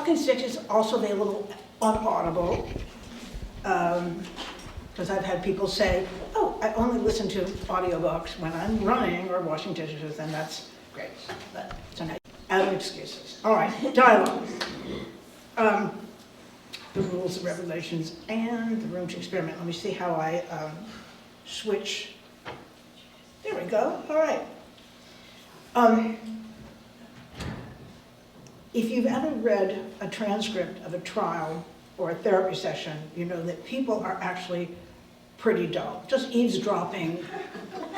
Talking Sticks is also available on Audible, because I've had people say, oh, I only listen to audiobooks when I'm running or washing dishes, and that's great. But, so now, out of excuses. All right, dialogue. The rules, the regulations, and the room to experiment. Let me see how I switch. There we go. All right. If you've ever read a transcript of a trial or a therapy session, you know that people are actually pretty dull. Just eavesdropping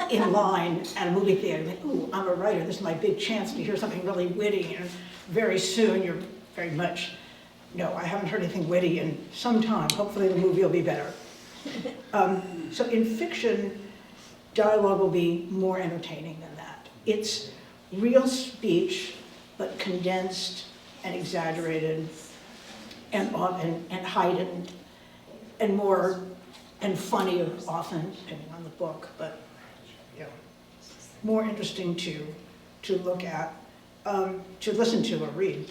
in line at a movie theater. Think, ooh, I'm a writer. This is my big chance to hear something really witty, and very soon you're very much, no, I haven't heard anything witty in some time. Hopefully the movie will be better. So in fiction, dialogue will be more entertaining than that. It's real speech, but condensed and exaggerated and heightened and more and funnier often, depending on the book, but you know, more interesting to look at, to listen to or read.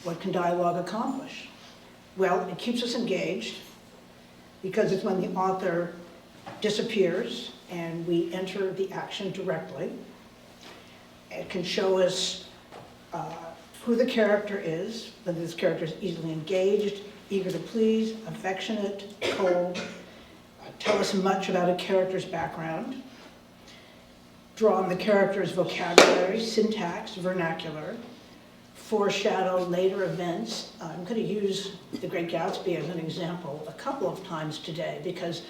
What can dialogue accomplish? Well, it keeps us engaged because it's when the author disappears and we enter the action directly. It can show us who the character is, whether this character is easily engaged, eager to please, affectionate, cold, tell us much about a character's background, draw on the character's vocabulary, syntax, vernacular, foreshadow later events. I'm going to use The Great Gatsby as an example a couple of times today because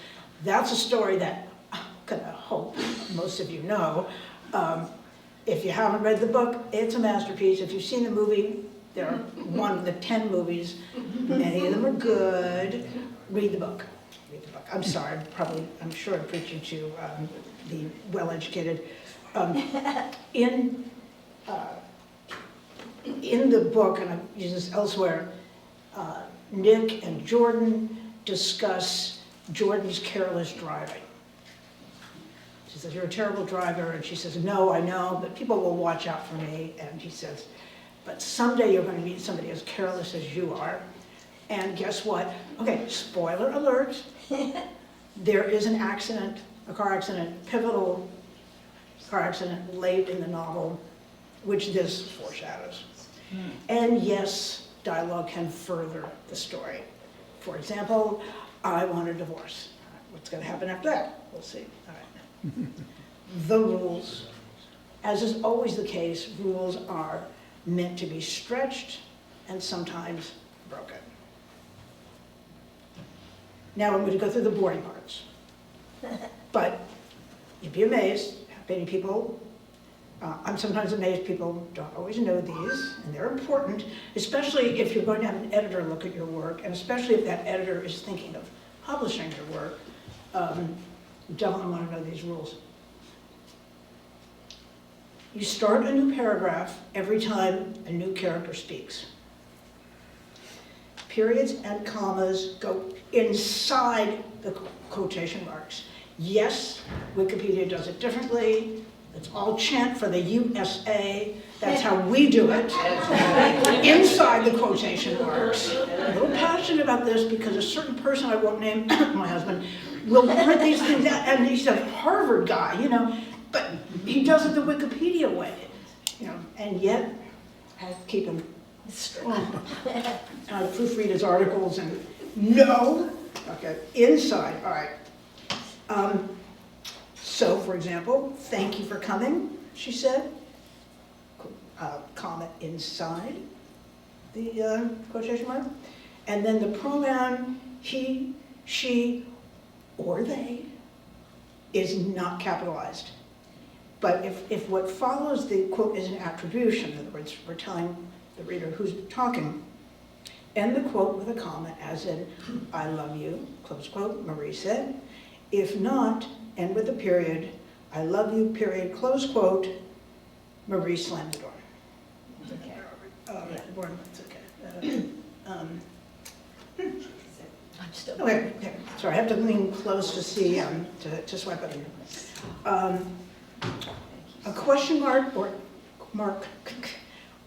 that's a story that I'm going to hope most of you know. If you haven't read the book, it's a masterpiece. If you've seen the movie, there are one of the 10 movies. Many of them are good. Read the book. Read the book. I'm sorry, I'm sure I'm preaching to the well-educated. In the book, and I've used this elsewhere, Nick and Jordan discuss Jordan's careless driving. She says, you're a terrible driver, and she says, no, I know, but people will watch out for me, and he says, but someday you're going to meet somebody as careless as you are, and guess what? Okay, spoiler alert, there is an accident, a car accident, pivotal car accident late in the novel, which this foreshadows. And yes, dialogue can further the story. For example, I want a divorce. What's going to happen after that? We'll see. All right. The rules. As is always the case, rules are meant to be stretched and sometimes broken. Now I'm going to go through the boring parts. But you'd be amazed how many people, I'm sometimes amazed people don't always know these, and they're important, especially if you're going to have an editor look at your work, and especially if that editor is thinking of publishing your work. You definitely want to know these rules. You start a new paragraph every time a new character speaks. Periods and commas go inside the quotation marks. Yes, Wikipedia does it differently. It's all chant for the USA. That's how we do it. Inside the quotation marks. I'm a little passionate about this because a certain person, I won't name my husband, will print these things out, and he's a Harvard guy, you know, but he does it the Wikipedia way, you know, and yet I keep him strong. I proofread his articles and no, okay, inside, all right. So, for example, thank you for coming, she said, comma inside the quotation mark, and then the pronoun he, she, or they is not capitalized. But if what follows the quote is an attribution, in other words, we're telling the reader who's talking, end the quote with a comma, as in, I love you, close quote, Marie said. If not, end with a period, I love you, period, close quote, Marie slammed the door. It's okay. It's okay. I'm still okay. Sorry, I have to lean close to see, to swipe up here. A question mark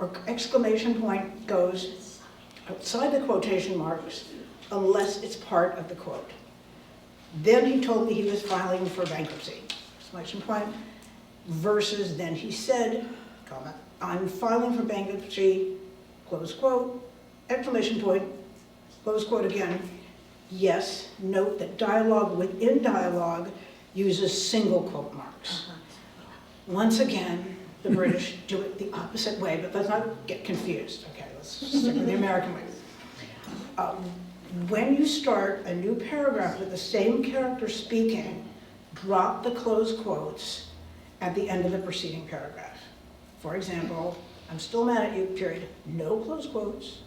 or exclamation point goes outside the quotation marks unless it's part of the quote. Then he told me he was filing for bankruptcy, exclamation point, versus then he said, comma, I'm filing for bankruptcy, close quote, exclamation point, close quote again. Yes, note that dialogue within dialogue uses single quote marks. Once again, the British do it the opposite way, but let's not get confused. Okay, let's stick with the American way. When you start a new paragraph with the same character speaking, drop the close quotes at the end of the preceding paragraph. For example, I'm still mad at you, period. No close quotes.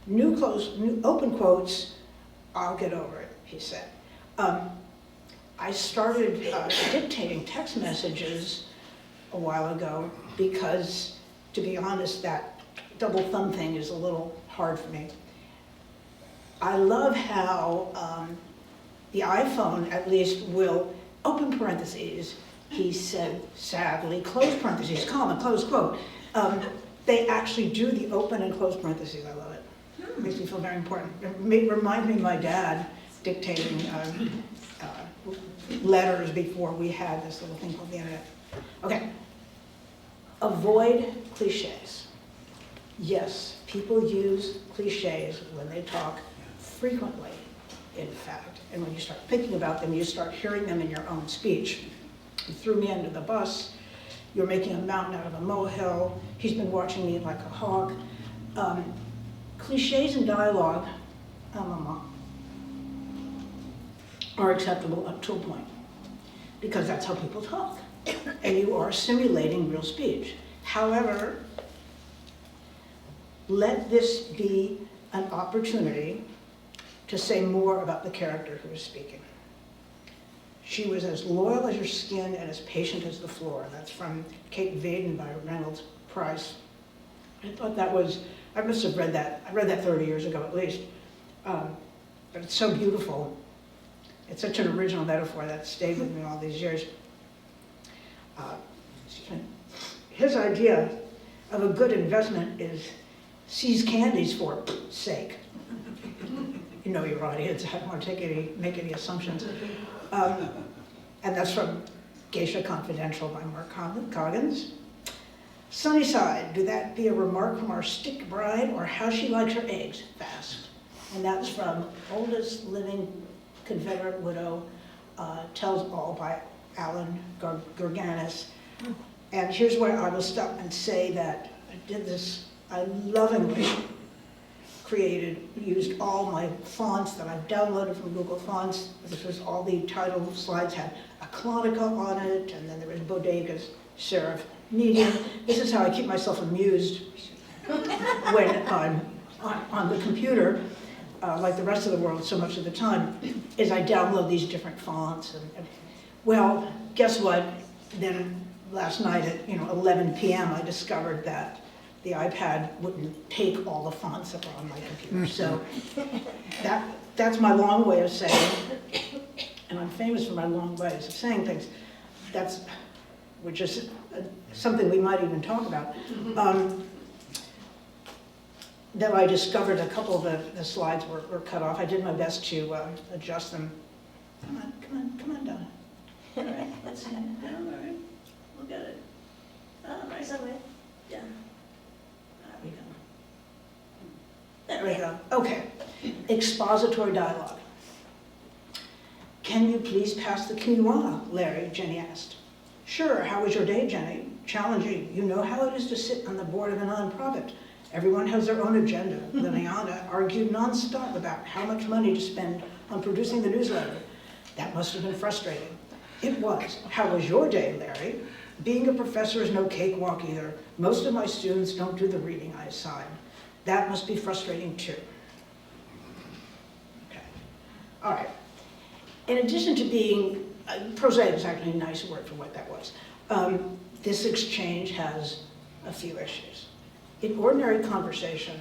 New open quotes, I'll get over it, he said. I started dictating text messages a while ago because, to be honest, that double thumb thing is a little hard for me. I love how the iPhone at least will open parentheses, he said sadly, close parentheses, comma, close quote. They actually do the open and close parentheses. I love it. It makes me feel very important. It reminds me of my dad dictating letters before we had this little thing called the internet. Okay. Avoid cliches. Yes, people use cliches when they talk frequently, in fact. And when you start thinking about them, you start hearing them in your own speech. You threw me under the bus. You're making a mountain out of a molehill. He's been watching me like a hawk. Cliches in dialogue are acceptable up to a point, because that's how people talk. And you are simulating real speech. However, let this be an opportunity to say more about the character who is speaking. She was as loyal as your skin and as patient as the floor. That's from Kate Vaden by Reynolds Price. I thought that was, I must have read that. I read that 30 years ago at least. But it's so beautiful. It's such an original metaphor that stayed with me all these years. His idea of a good investment is seize candies for sake. You know your audience, I don't want to make any assumptions. And that's from Geisha Confidential by Mark Coggins. Sunnyside, do that be a remark from our stick bride or how she likes her eggs fast? And that's from Oldest Living Confederate Widow, Tells All by Alan Gurganis. And here's where I will stop and say that I did this, I lovingly used all my fonts that I've downloaded from Google Fonts. This was all the title slides had a Clonica on it, and then there was Bodega's serif medium. This is how I keep myself amused when I'm on the computer, like the rest of the world so much of the time, is I download these different fonts. And well, guess what? Then last night at 11 p.m. I discovered that the iPad wouldn't take all the fonts that were on my computer. So that's my long way of saying, and I'm famous for my long ways of saying things. Which is something we might even talk about. That I discovered a couple of the slides were cut off. I did my best to adjust them. Come on, Donna. All right, let's see. All right, look at it. All right. Yeah. There we go. Okay. Expository dialogue. Can you please pass the quinoa, Larry? Jenny asked. Sure. How was your day, Jenny? Challenging. You know how it is to sit on the board of a nonprofit. Everyone has their own agenda. Liliana argued nonstop about how much money to spend on producing the newsletter. That must have been frustrating. It was. How was your day, Larry? Being a professor is no cakewalk either. Most of my students don't do the reading I assign. That must be frustrating too. Okay. All right. In addition to being, prosaic is actually a nice word for what that was. This exchange has a few issues. In ordinary conversation,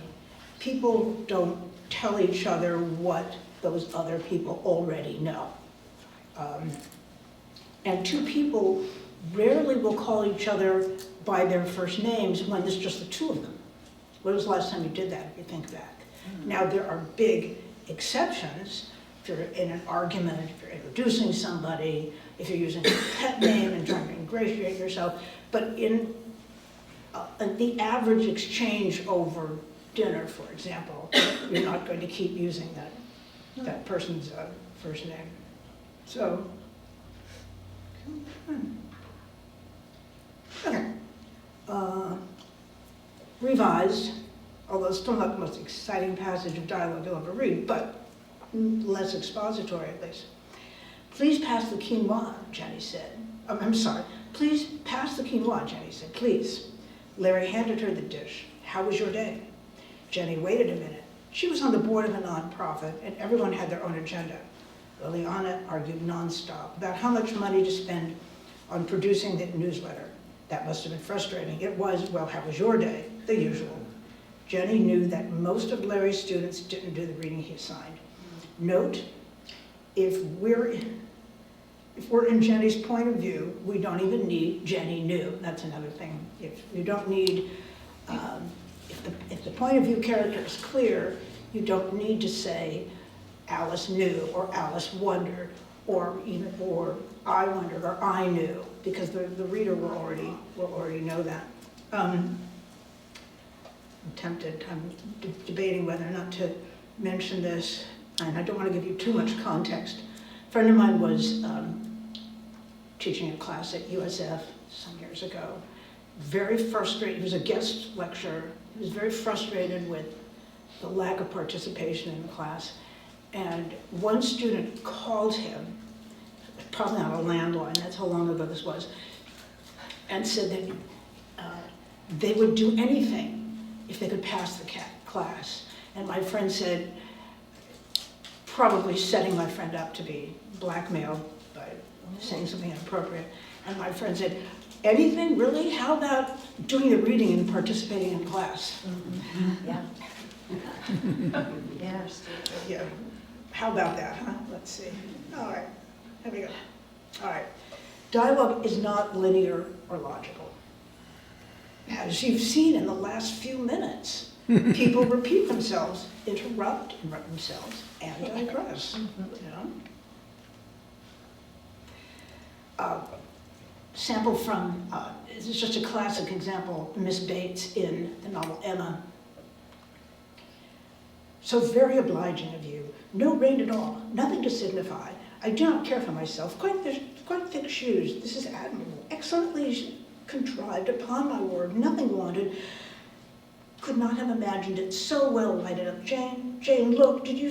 people don't tell each other what those other people already know. And two people rarely will call each other by their first names when there's just the two of them. When was the last time you did that, if you think back? Now, there are big exceptions. If you're in an argument, if you're introducing somebody, if you're using a pet name and trying to ingratiate yourself, but in the average exchange over dinner, for example, you're not going to keep using that person's first name. So, okay. Revised, although it's still not the most exciting passage of dialogue you'll ever read, but less expository at least. Please pass the quinoa, Jenny said. I'm sorry. Please pass the quinoa, Jenny said. Please. Larry handed her the dish. How was your day? Jenny waited a minute. She was on the board of a nonprofit, and everyone had their own agenda. Liliana argued nonstop about how much money to spend on producing the newsletter. That must have been frustrating. It was, well, how was your day? The usual. Jenny knew that most of Larry's students didn't do the reading he assigned. Note, if we're in Jenny's point of view, we don't even need Jenny knew. That's another thing. If you don't need, if the point of view character is clear, you don't need to say Alice knew or Alice wondered or I wondered or I knew, because the reader will already know that. I'm debating whether or not to mention this, and I don't want to give you too much context. A friend of mine was teaching a class at USF some years ago. Very frustrated, he was a guest lecturer. He was very frustrated with the lack of participation in the class. And one student called him, probably on a landline, that's how long ago this was, and said that they would do anything if they could pass the class. And my friend said, probably setting my friend up to be blackmailed by saying something inappropriate. And my friend said, anything really? How about doing the reading and participating in class? Mm-hmm. Yeah. Yes. Yeah. How about that, huh? Let's see. All right, here we go. All right. Dialogue is not linear or logical. As you've seen in the last few minutes, people repeat themselves, interrupt themselves, and digress. You know? Sample from, this is just a classic example, Miss Bates in the novel Emma. So very obliging of you. No rain at all, nothing to signify. I do not care for myself. Quite thick shoes. This is admirable. Excellently contrived, upon my word. Nothing wanted. Could not have imagined it so well lighted up. Jane, look, did you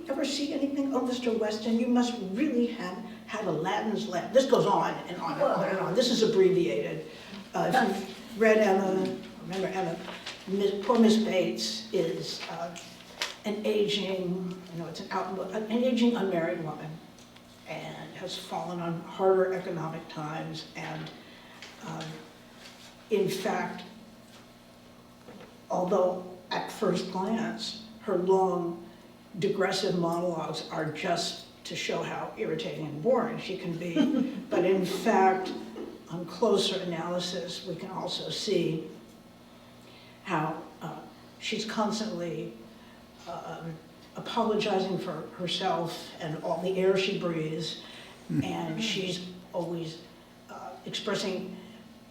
ever see anything? Oh, Mr. Weston, you must really have Aladdin's lamp. This goes on and on and on and on. This is abbreviated. If you've read Emma, remember Emma, poor Miss Bates is an aging unmarried woman, and has fallen on harder economic times, and in fact, although at first glance her long digressive monologues are just to show how irritating and boring she can be, but in fact, on closer analysis, we can also see how she's constantly apologizing for herself and all the air she breathes, and she's always expressing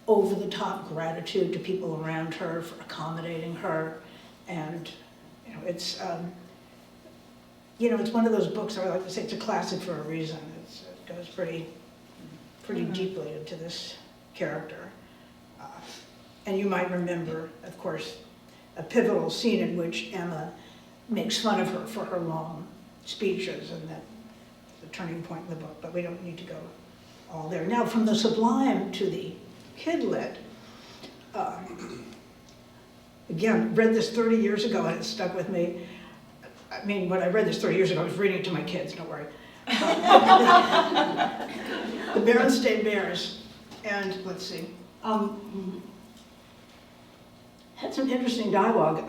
over-the-top gratitude to people around her for accommodating her, and it's it's one of those books I like to say it's a classic for a reason. It goes pretty deeply into this character, and you might remember, of course, a pivotal scene in which Emma makes fun of her for her long speeches, and that's the turning point in the book, but we don't need to go all there. Now, from the sublime to the kidlit, again, read this 30 years ago and it stuck with me. I mean, when I read this 30 years ago, I was reading it to my kids, don't worry. The Berenstain Bears, and let's see, had some interesting dialogue.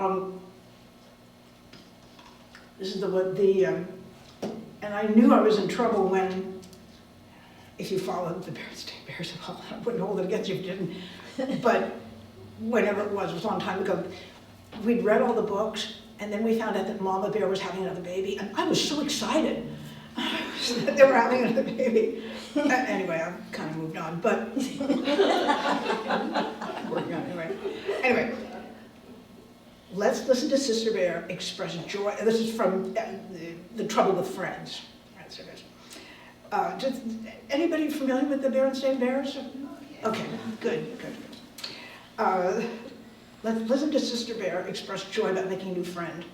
This is and I knew I was in trouble when if you followed the Berenstain Bears, well, I wouldn't hold it against you if you didn't. But whenever it was a long time ago, we'd read all the books, and then we found out that Mama Bear was having another baby, and I was so excited that they were having another baby. Anyway, I've kind of moved on, but working on it anyway. Let's listen to Sister Bear express joy. This is from the Trouble with Friends. Right, so just, anybody familiar with the Berenstain Bears? Okay, good. Let's listen to Sister Bear express joy about making a new friend.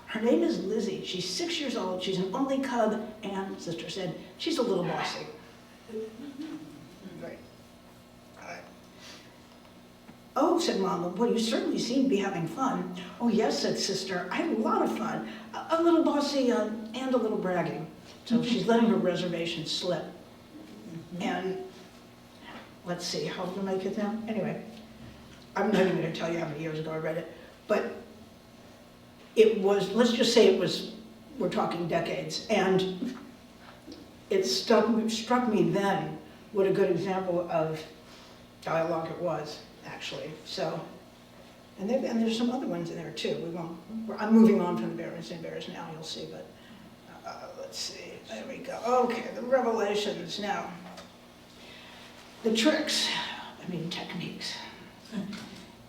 Her name is Lizzie. She's 6 years old. She's an only cub, and Sister said she's a little bossy. Right. Oh, said Mama, well, you certainly seem to be having fun. Oh, yes, said Sister, I had a lot of fun. A little bossy and a little bragging. So she's letting her reservation slip. And let's see, how old am I get now? Anyway, I'm not even going to tell you how many years ago I read it, but it was, let's just say it was, we're talking decades, and it struck me then what a good example of dialogue it was, actually. So, and there's some other ones in there too. I'm moving on from the Berenstain Bears now, you'll see, but let's see, there we go. Okay, the revelations now. The tricks, techniques.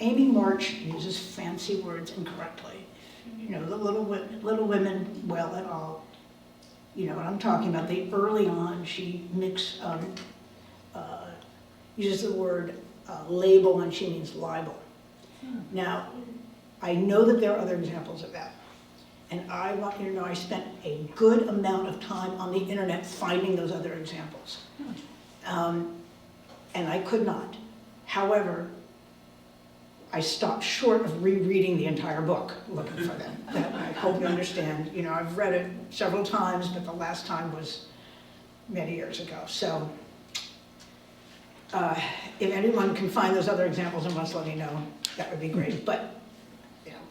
Amy March uses fancy words incorrectly. You know, the Little Women, well at all. You know what I'm talking about. Early on, she uses the word label, and she means libel. Now, I know that there are other examples of that. And I want you to know I spent a good amount of time on the internet finding those other examples. And I could not. However, I stopped short of rereading the entire book looking for them. That I hope you understand. You know, I've read it several times, but the last time was many years ago. So if anyone can find those other examples and wants to let me know, that would be great. But, you know,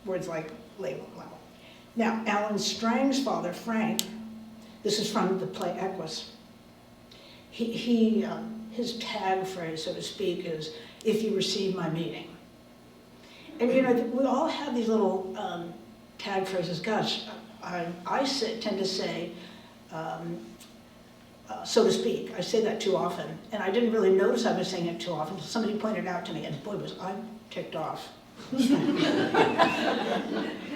words like label, level. Now, Alan Strang's father, Frank, this is from the play Equus. His tag phrase, so to speak, is, if you receive my meaning. And you know, we all have these little tag phrases. Gosh, I tend to say, so to speak. I say that too often. And I didn't really notice I was saying it too often until somebody pointed out to me, and boy, was I ticked off.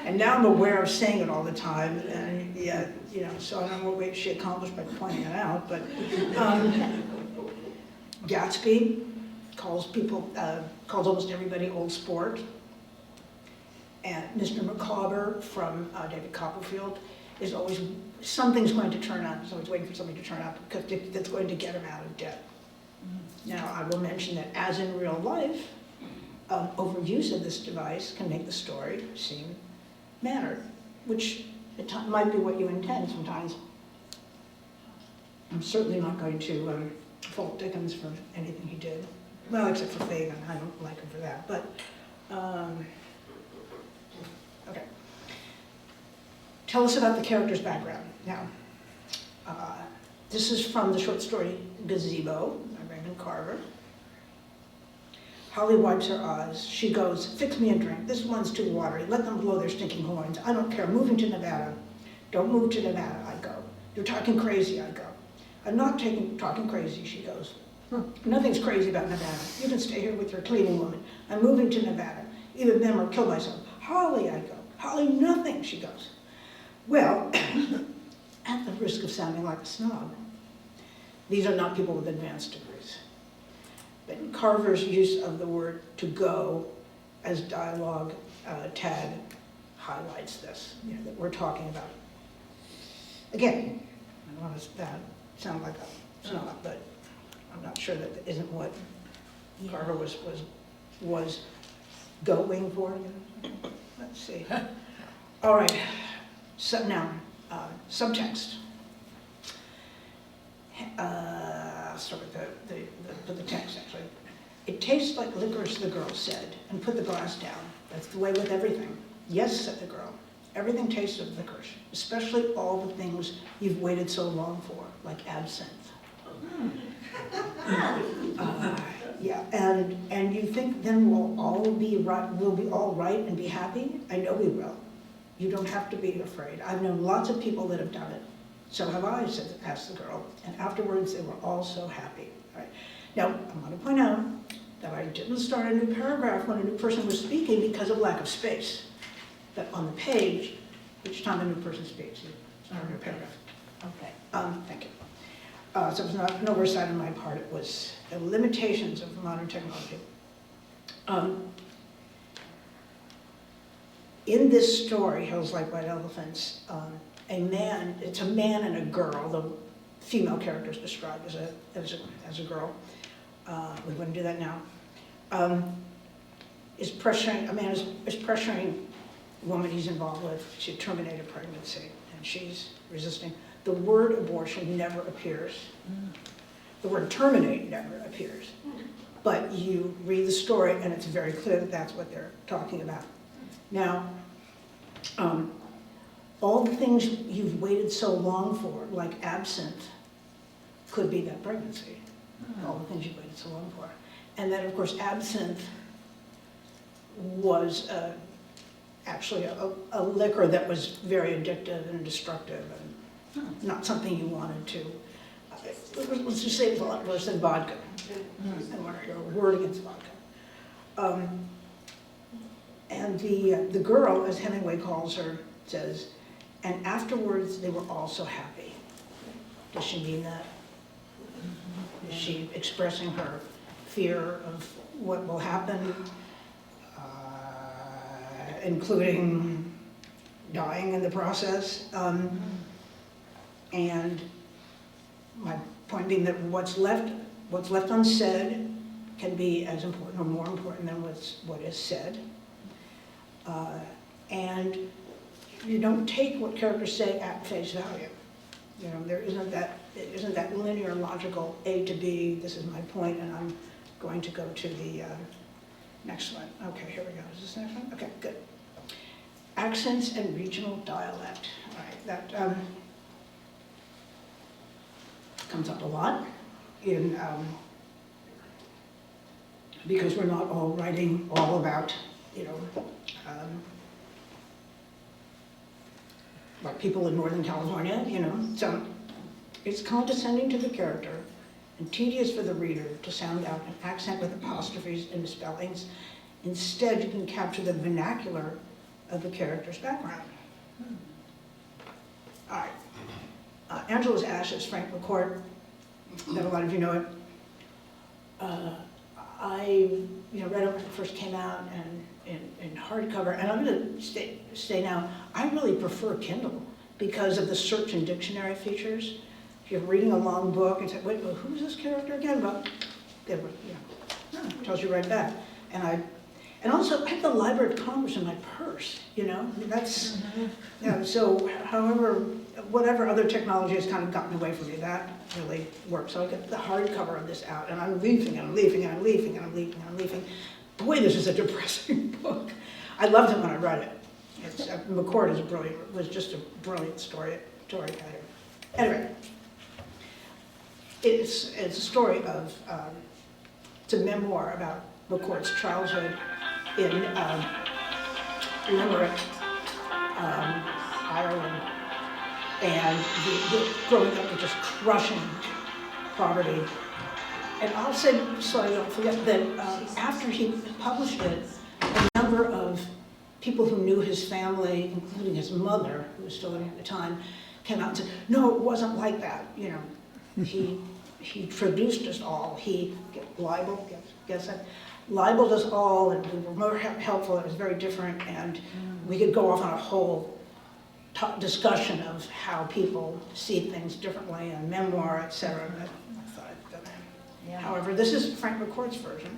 And now I'm aware of saying it all the time, and yeah, you know, so I don't know what she accomplished by pointing it out, but Gatsby calls almost everybody old sport. And Mr. Micawber from David Copperfield is always, something's going to turn up, he's always waiting for something to turn up because that's going to get him out of debt. Now, I will mention that as in real life, overuse of this device can make the story seem mannered, which might be what you intend sometimes. I'm certainly not going to fault Dickens for anything he did. Well, except for Fagin, I don't like him for that, but, okay. Tell us about the character's background. Now, this is from the short story Gazebo by Raymond Carver. Holly wipes her eyes. She goes, fix me a drink. This one's too watery. Let them blow their stinking horns. I don't care. Moving to Nevada. Don't move to Nevada, I go. You're talking crazy, I go. I'm not talking crazy, she goes. Nothing's crazy about Nevada. You can stay here with your cleaning woman. I'm moving to Nevada. Either them or kill myself. Holly, I go. Holly, nothing, she goes. Well, at the risk of sounding like a snob, these are not people with advanced degrees. But Carver's use of the word to go as dialogue tag highlights this, you know, that we're talking about. Again, I don't want to sound like a snob, but I'm not sure that isn't what Carver was going for. You know? Let's see. All right. So now, subtext. I'll start with the text, actually. It tastes like licorice, the girl said, and put the glass down. That's the way with everything. Yes, said the girl. Everything tastes of licorice, especially all the things you've waited so long for, like absinthe. Yeah, and you think then we'll all be right, we'll be all right and be happy? I know we will. You don't have to be afraid. I've known lots of people that have done it. So have I, asked the girl. And afterwards, they were all so happy. All right. Now, I'm going to point out that I didn't start a new paragraph when a new person was speaking because of lack of space. That on the page, each time a new person speaks, you start a new paragraph. Okay. Thank you. So it was not an oversight on my part. It was the limitations of modern technology. In this story, Hills Like White Elephants, it's a man and a girl. The female character is described as a girl. We wouldn't do that now. A man is pressuring a woman he's involved with to terminate a pregnancy, and she's resisting. The word abortion never appears. The word terminate never appears. But you read the story and it's very clear that that's what they're talking about. Now, all the things you've waited so long for, like absinthe, could be that pregnancy. All the things you've waited so long for. And then, of course, absinthe was actually a liquor that was very addictive and destructive and not something you wanted to. Let's just say it was a lot worse than vodka. I want to hear a word against vodka. And the girl, as Hemingway calls her, says, and afterwards they were all so happy. Does she mean that? Is she expressing her fear of what will happen, including dying in the process? And my point being that what's left unsaid can be as important or more important than what is said. And you don't take what characters say at face value. You know, there isn't that linear, logical A to B, this is my point, and I'm going to go to the next one. Okay, here we go. Is this the next one? Okay, good. Accents and regional dialect. All right, that comes up a lot in because we're not all writing all about, you know, like people in Northern California, you know. So it's condescending to the character and tedious for the reader to sound out an accent with apostrophes and misspellings. Instead, you can capture the vernacular of the character's background. All right. Angela's Ashes, Frank McCourt, that a lot of you know it. I read it when it first came out and in hardcover, and I'm going to say now, I really prefer Kindle because of the search and dictionary features. If you're reading a long book and say, wait, well, who's this character again? Well, it tells you right back. And also, I have the Library of Congress in my purse, you know? That's, so whatever other technology has kind of gotten away from me, that really works. So I get the hardcover of this out, and I'm leafing, and I'm leafing, and I'm leafing, and I'm leafing, and I'm leafing. Boy, this is a depressing book. I loved it when I read it. McCourt is brilliant, was just a brilliant storyteller. Anyway, it's a story of, it's a memoir about McCourt's childhood in Limerick, Ireland, and the growing up with just crushing poverty. And I'll say, so I don't forget, that after he published it, a number of people who knew his family, including his mother, who was still living at the time, came out and said, no, it wasn't like that. You know, he traduced us all. He libeled us all, and we were more helpful. It was very different, and we could go off on a whole discussion of how people see things differently, and memoir, etc. However, this is Frank McCourt's version.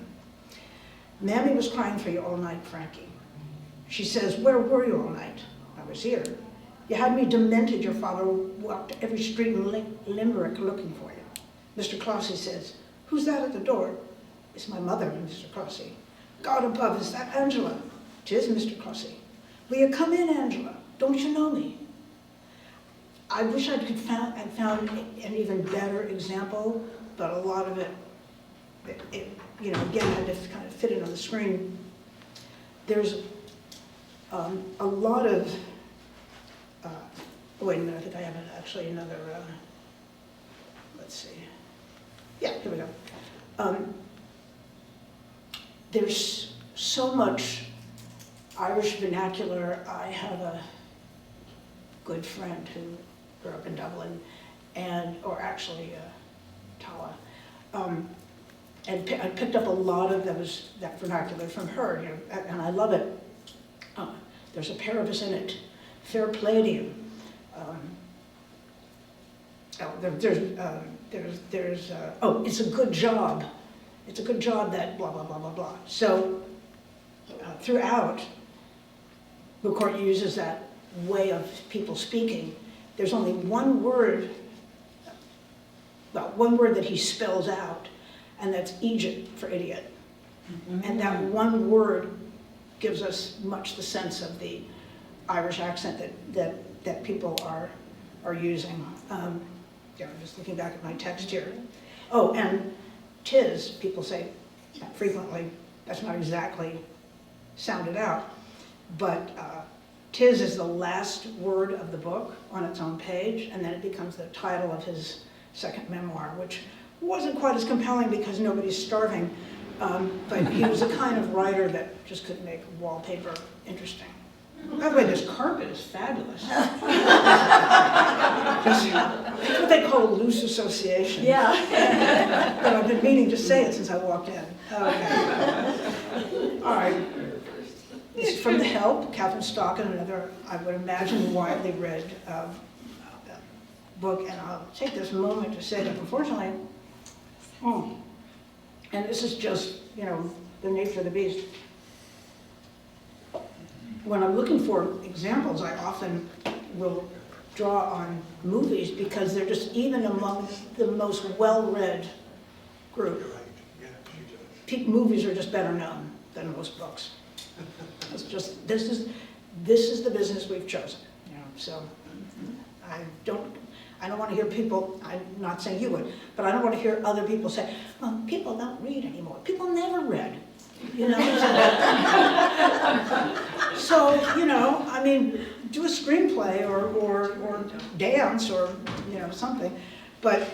Mammy was crying for you all night, Frankie. She says, where were you all night? I was here. You had me demented. Your father walked every street in Limerick looking for you. Mr. Clossy says, who's that at the door? It's my mother, Mr. Clossy. God above, is that Angela? 'Tis Mr. Clossy. Will you come in, Angela? Don't you know me? I wish I'd found an even better example, but a lot of it, you know, again, I had to kind of fit it on the screen. There's a lot of, wait a minute, I think I have actually another, let's see. Yeah, here we go. There's so much Irish vernacular. I have a good friend who grew up in Dublin, or actually Tala, and I picked up a lot of that vernacular from her, you know, and I love it. There's a pair of us in it. Fair play to you. It's a good job. It's a good job that blah, blah, blah, blah, blah. So throughout, McCourt uses that way of people speaking. There's only one word that he spells out, and that's Egypt for idiot. Mm-hmm. And that one word gives us much the sense of the Irish accent that people are using. Yeah, I'm just looking back at my text here. Oh, and tis, people say frequently, that's not exactly sounded out, but tis is the last word of the book on its own page, and then it becomes the title of his second memoir, which wasn't quite as compelling because nobody's starving, but he was the kind of writer that just could make wallpaper interesting. By the way, this carpet is fabulous. That's what they call loose association. Yeah. But I've been meaning to say it since I walked in. Okay. All right. This is from The Help, Catherine Stockin, another, I would imagine, widely read book. And I'll take this moment to say that, unfortunately, and this is just, you know, the nature of the beast. When I'm looking for examples, I often will draw on movies because they're just, even among the most well-read group, movies are just better known than most books. It's just, this is the business we've chosen. You know, so I don't want to hear people, I'm not saying you would, but I don't want to hear other people say, well, people don't read anymore. People never read. You know, so you know, I mean, do a screenplay or dance or you know something, but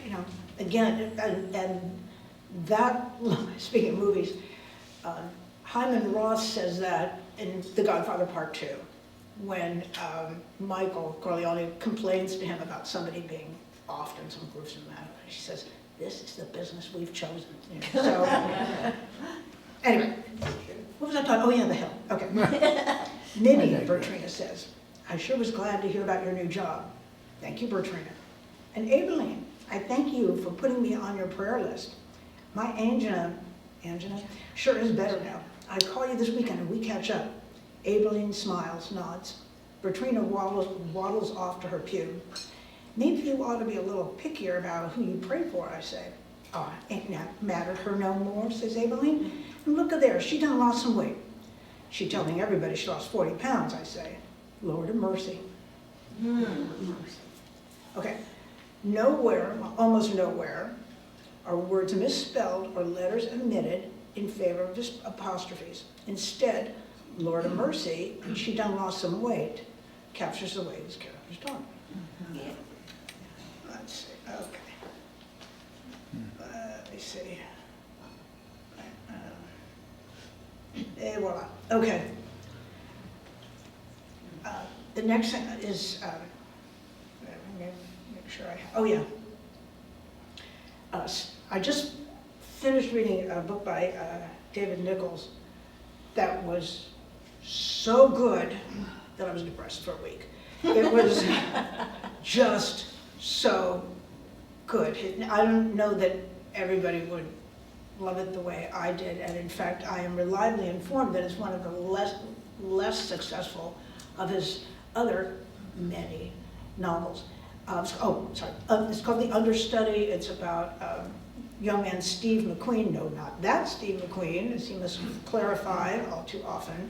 you know, again, and that speaking of movies, Hyman Roth says that in The Godfather Part 2, when Michael Corleone complains to him about somebody being offed in some gruesome manner, she says, "This is the business we've chosen." You know, so. Anyway, what was I talking? Oh yeah, The Hill. Okay. Minnie, Bertrina says, I sure was glad to hear about your new job. Thank you, Bertrina. And Aibileen, I thank you for putting me on your prayer list. My angina sure is better now. I call you this weekend and we catch up. Aibileen smiles, nods. Bertrina waddles off to her pew. Maybe you ought to be a little pickier about who you pray for, I say. Oh, ain't that mattered her no more, says Aibileen. And look at there, she done lost some weight. She telling everybody she lost 40 pounds, I say. Lord of mercy. Okay, nowhere, almost nowhere, are words misspelled or letters omitted in favor of just apostrophes. Instead, Lord of mercy, she done lost some weight, captures the way this character's talking. Let's see, okay. Let me see. Et voila. Okay. The next thing is, make sure I have, oh yeah. I just finished reading a book by David Nichols that was so good that I was depressed for a week. It was just so good. I don't know that everybody would love it the way I did, and in fact, I am reliably informed that it's one of the less successful of his other many novels. It's called The Understudy. It's about young man Steve McQueen. No, not that Steve McQueen, as he must clarify all too often.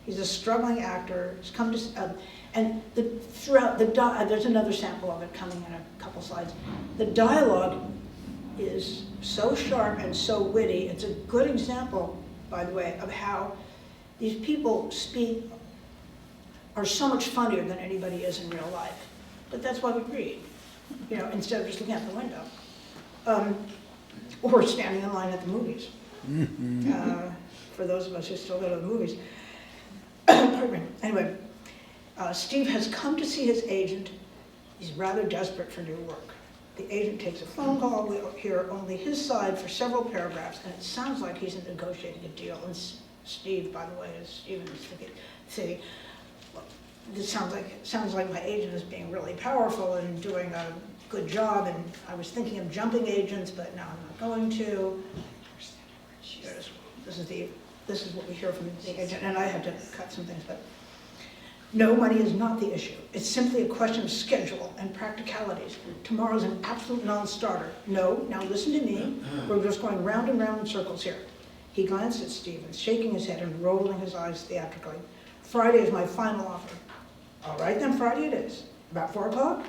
He's a struggling actor. He's come to, and throughout there's another sample of it coming in a couple slides. The dialogue is so sharp and so witty. It's a good example, by the way, of how these people are so much funnier than anybody is in real life. But that's why we read, instead of just looking out the window. Or standing in line at the movies. For those of us who still go to the movies. Pardon me. Anyway, Steve has come to see his agent. He's rather desperate for new work. The agent takes a phone call. We'll hear only his side for several paragraphs, and it sounds like he's negotiating a deal. And Steve, by the way, as Stephen is thinking, well, this sounds like my agent is being really powerful and doing a good job, and I was thinking of jumping agents, but now I'm not going to. This is what we hear from the agent, and I had to cut some things, but no, money is not the issue. It's simply a question of schedule and practicalities. Tomorrow's an absolute non-starter. No, now listen to me. We're just going round and round in circles here. He glanced at Stephen, shaking his head and rolling his eyes theatrically. Friday is my final offer. All right, then Friday it is. About 4 o'clock?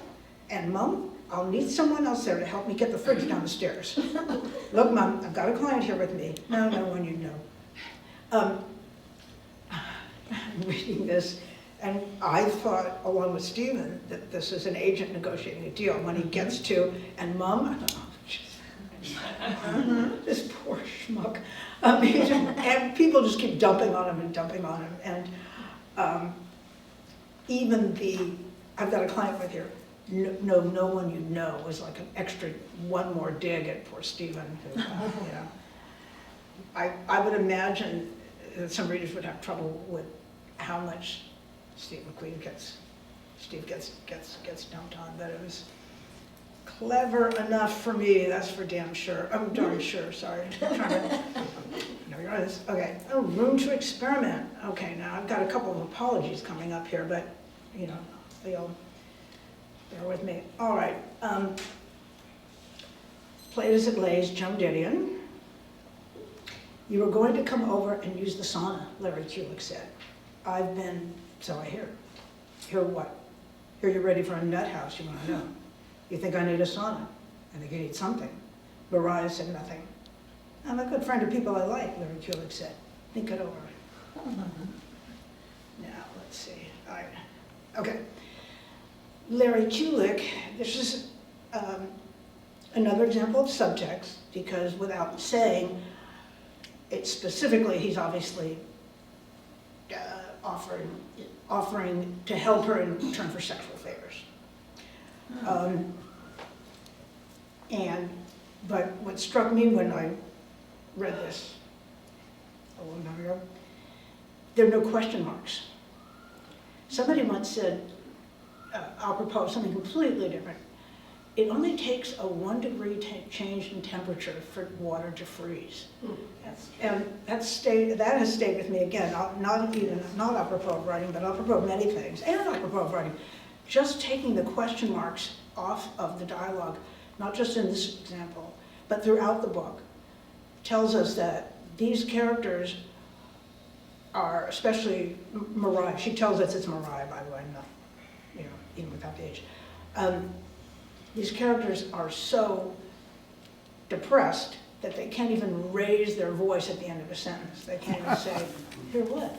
And Mom, I'll need someone else there to help me get the fridge down the stairs. Look, Mom, I've got a client here with me. No one you know. I'm reading this, and I thought, along with Stephen, that this is an agent negotiating a deal. When he gets to, and Mom, I thought, oh, this poor schmuck. And people just keep dumping on him, and even I've got a client with here. No one you know was like an extra one more dig at poor Stephen. Who, I would imagine that some readers would have trouble with how much Steve gets dumped on, but it was clever enough for me. That's for damn sure. I'm darn sure. Sorry. No, you're honest. Okay. Oh, room to experiment. Okay. Now I've got a couple of apologies coming up here, but they'll bear with me. All right. Played as it lays, Joan Didion. You were going to come over and use the sauna, Larry Kulik said. I've been, so I hear. Hear what? Hear you're ready for a nut house, you want to know. You think I need a sauna? I think you need something. Mariah said nothing. I'm a good friend of people I like, Larry Kulik said. Think it over. Now, let's see. All right. Okay. Larry Kulik, this is another example of subtext, because without saying it specifically, he's obviously offering to help her in return for sexual favors. But what struck me when I read this a long time ago, there are no question marks. Somebody once said, I'll propose something completely different. It only takes a 1 degree change in temperature for water to freeze. And that has stayed with me again, not apropos of writing, but apropos of many things, and apropos of writing. Just taking the question marks off of the dialogue, not just in this example, but throughout the book, tells us that these characters are, especially Mariah, she tells us it's Mariah, by the way, not, even without the H. These characters are so depressed that they can't even raise their voice at the end of a sentence. They can't even say, hear what?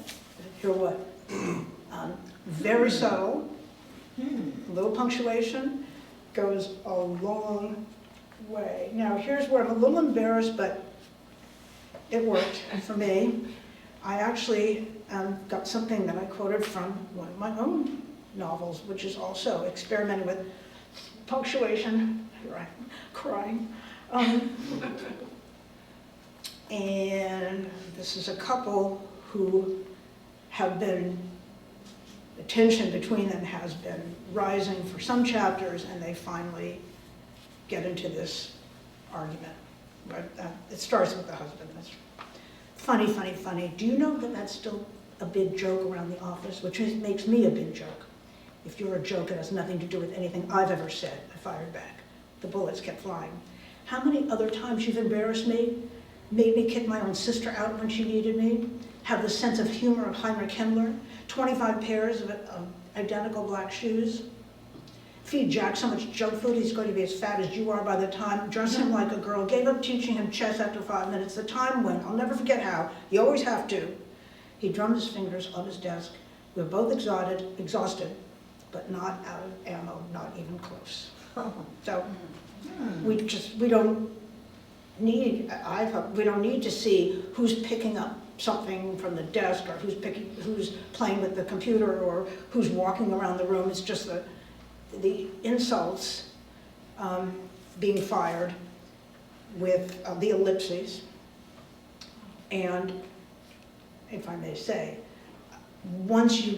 Hear what? Very subtle, a little punctuation, goes a long way. Now here's where I'm a little embarrassed, but it worked for me. I actually got something that I quoted from one of my own novels, which is also experimenting with punctuation. Here I'm crying. And this is a couple who have been, the tension between them has been rising for some chapters, and they finally get into this argument. But it starts with the husband. That's funny, funny, funny. Do you know that that's still a big joke around the office, which makes me a big joke? If you're a joke, it has nothing to do with anything I've ever said. I fired back. The bullets kept flying. How many other times you've embarrassed me? Made me kick my own sister out when she needed me? have the sense of humor of Heinrich Himmler, 25 pairs of identical black shoes. Feed Jack so much junk food he's going to be as fat as you are by the time. Dress him like a girl. Gave up teaching him chess after 5 minutes. The time when, I'll never forget how, you always have to. He drummed his fingers on his desk. We were both exhausted, but not out of ammo, not even close. So we don't need, we don't need to see who's picking up something from the desk or who's playing with the computer or who's walking around the room. It's just the insults being fired with the ellipses. And if I may say, once you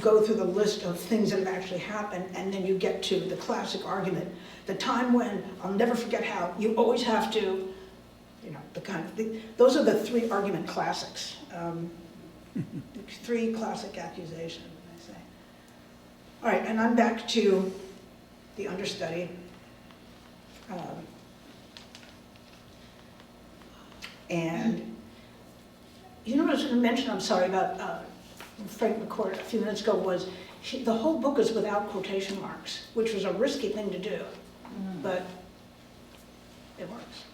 go through the list of things that have actually happened, and then you get to the classic argument, the time when, I'll never forget how, you always have to, you know, those are the 3 argument classics. 3 classic accusations, I say. All right, and I'm back to the understudy. And you know what I was going to mention, I'm sorry, about Frank McCourt a few minutes ago, was the whole book is without quotation marks, which was a risky thing to do, but it works.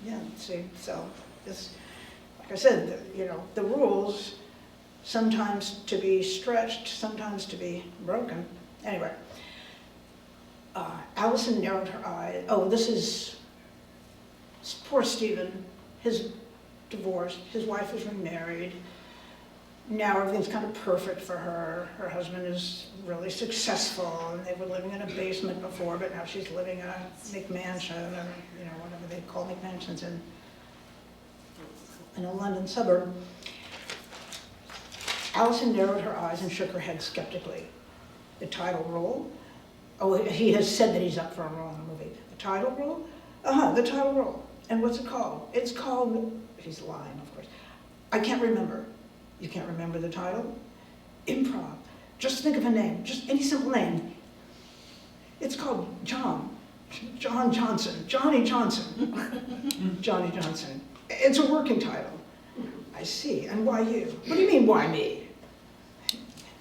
Yeah, see, so this, like I said, you know, the rules, sometimes to be stretched, sometimes to be broken. Anyway, Allison narrowed her eye. Oh, this is poor Stephen, his divorced, his wife was remarried. Now everything's kind of perfect for her. Her husband is really successful, and they were living in a basement before, but now she's living in a McMansion, or you know, whatever they call McMansions in a London suburb. Allison narrowed her eyes and shook her head skeptically. The title role? Oh, he has said that he's up for a role in the movie. The title role? The title role. And what's it called? It's called, he's lying, of course. I can't remember. You can't remember the title? Improv. Just think of a name, just any simple name. It's called John Johnson, Johnny Johnson. Johnny Johnson. It's a working title. I see, and why you? What do you mean, why me?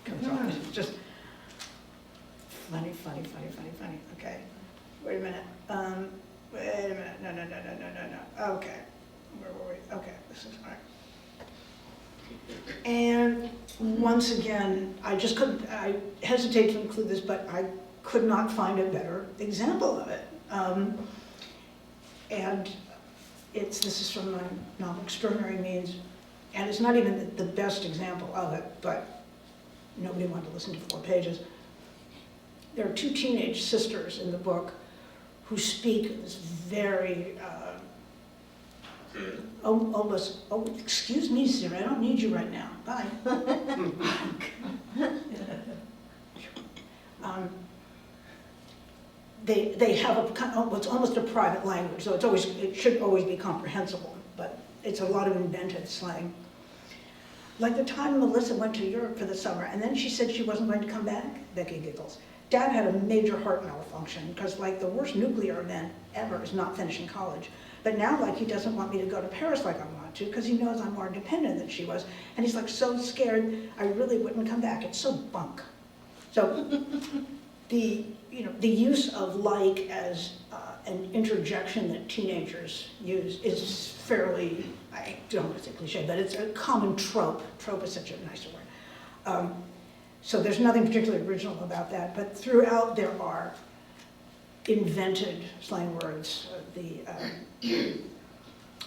Comes on, it's just funny. Okay, wait a minute. No. Okay, where were we? Okay, this is all right. And once again, I hesitate to include this, but I could not find a better example of it. And this is from my novel, Extraordinary Means, and it's not even the best example of it, but nobody wanted to listen to 4 pages. There are 2 teenage sisters in the book who speak this very, almost, excuse me, sir, I don't need you right now, bye. They have what's almost a private language, so it should always be comprehensible, but it's a lot of invented slang. Like the time Melissa went to Europe for the summer, and then she said she wasn't going to come back, Becky giggles. Dad had a major heart malfunction, because like the worst nuclear event ever is not finishing college. But now, like, he doesn't want me to go to Paris like I want to, because he knows I'm more independent than she was. And he's like so scared I really wouldn't come back. It's so bunk. So the use of like as an interjection that teenagers use is fairly, I don't want to say cliche, but it's a common trope. Trope is such a nicer word. So there's nothing particularly original about that, but throughout there are invented slang words.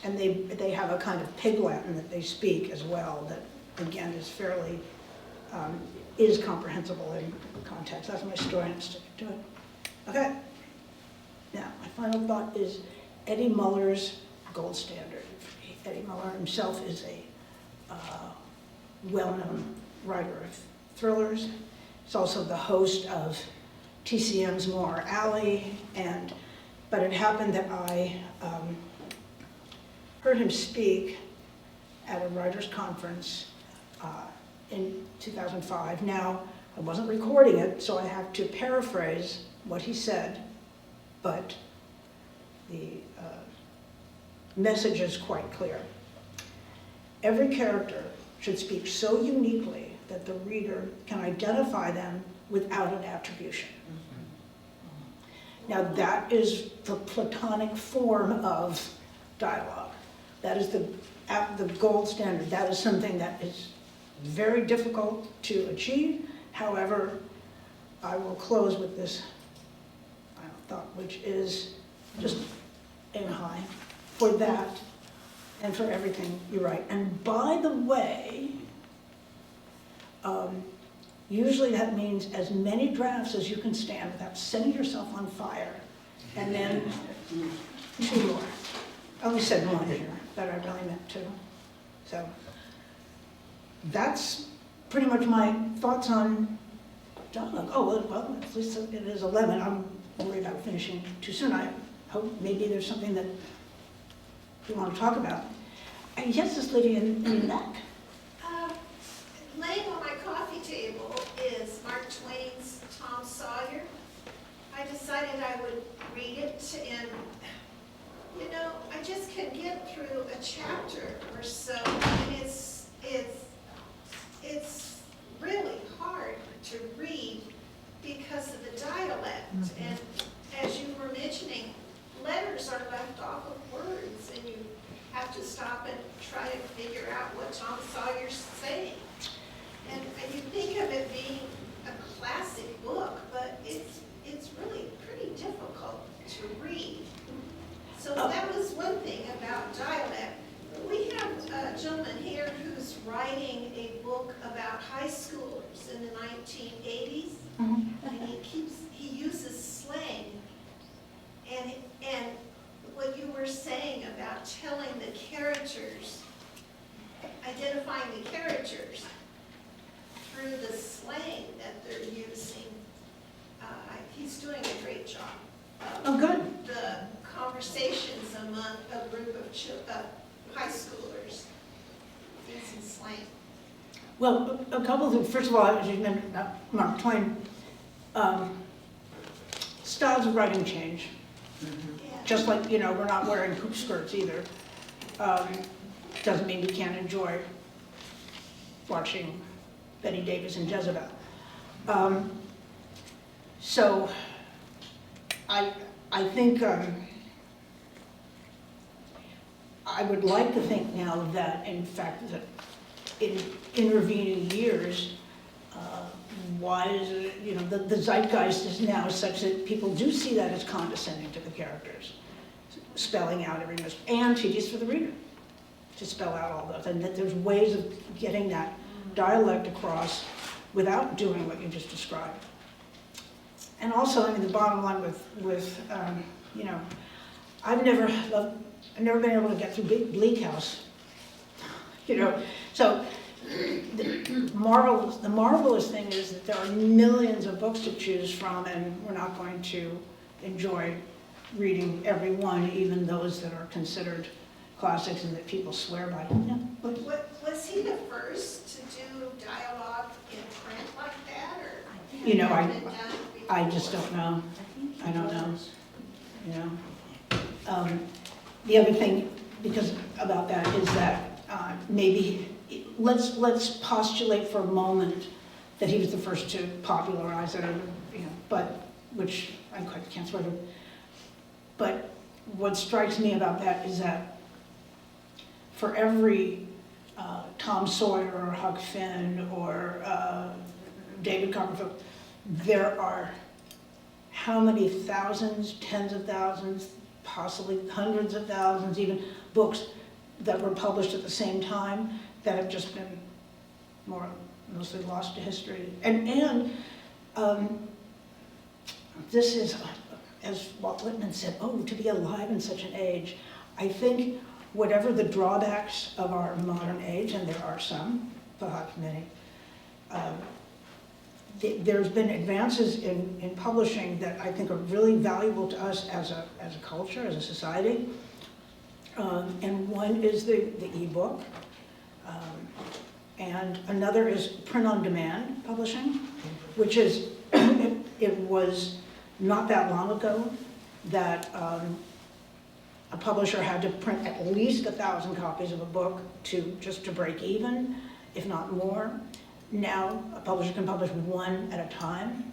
And they have a kind of pig Latin that they speak as well that, again, is fairly, is comprehensible in context. That's my story, and I'm sticking to it. Okay. Now, my final thought is Eddie Muller's gold standard. Eddie Muller himself is a well-known writer of thrillers. He's also the host of TCM's Noir Alley, but it happened that I heard him speak at a writers' conference in 2005. Now, I wasn't recording it, so I have to paraphrase what he said, but the message is quite clear. every character should speak so uniquely that the reader can identify them without an attribution. Now that is the Platonic form of dialogue. That is the gold standard. That is something that is very difficult to achieve. However, I will close with this final thought, which is just aim high for that and for everything you write. And by the way, usually that means as many drafts as you can stand without setting yourself on fire, and then 2 more. I only said 1 here, but I really meant 2. So that's pretty much my thoughts on dialogue. Oh, well, at least it is 11. I'm worried about finishing too soon. I hope maybe there's something that you want to talk about. And yes, this lady in the back. Laying on my coffee table is Mark Twain's Tom Sawyer. I decided I would read it, and you know, I just can get through a chapter or so, and it's really hard to read because of the dialect. Mm-hmm. And as you were mentioning, letters are left off of words, and you have to stop and try to figure out what Tom Sawyer's saying. And you think of it being a classic book, but it's really pretty difficult to read. So that was one thing about dialect. We have a gentleman here who's writing a book about high schoolers in the 1980s, and he uses slang. And what you were saying about telling the characters, identifying the characters through the slang that they're using, he's doing a great job. Oh, good. The conversations among a group of high schoolers using slang. Well, a couple of things. First of all, as you mentioned, Mark Twain, styles of writing change. Yeah. Just like, you know, we're not wearing hoop skirts either. Doesn't mean we can't enjoy watching Betty Davis and Jezebel. So I think I would like to think now that, in fact, that in intervening years, why is it, you know, the zeitgeist is now such that people do see that as condescending to the characters, spelling out every mis, and tedious for the reader to spell out all those, and that there's ways of getting that dialect across without doing what you just described. And also, I mean, the bottom line with you know, I've never been able to get through Bleak House, you know. So the marvelous thing is that there are millions of books to choose from, and we're not going to enjoy reading every one, even those that are considered classics and that people swear by. Yeah. Was he the first to do dialogue in print like that, or You know, had it been done I before? just don't know. I don't know. You know. The other thing, because about that, is that maybe let's postulate for a moment that he was the first to popularize it, or, you know, but which I can't swear to. But what strikes me about that is that for every Tom Sawyer or Huck Finn or David Copperfield, there are how many thousands, tens of thousands, possibly hundreds of thousands, even books that were published at the same time that have just been mostly lost to history. And this is, as Walt Whitman said, oh, to be alive in such an age. I think whatever the drawbacks of our modern age, and there are some, perhaps many, there's been advances in publishing that I think are really valuable to us as a culture, as a society. And one is the e-book, and another is print-on-demand publishing, which is, it was not that long ago that a publisher had to print at least 1,000 copies of a book just to break even, if not more. Now, a publisher can publish one at a time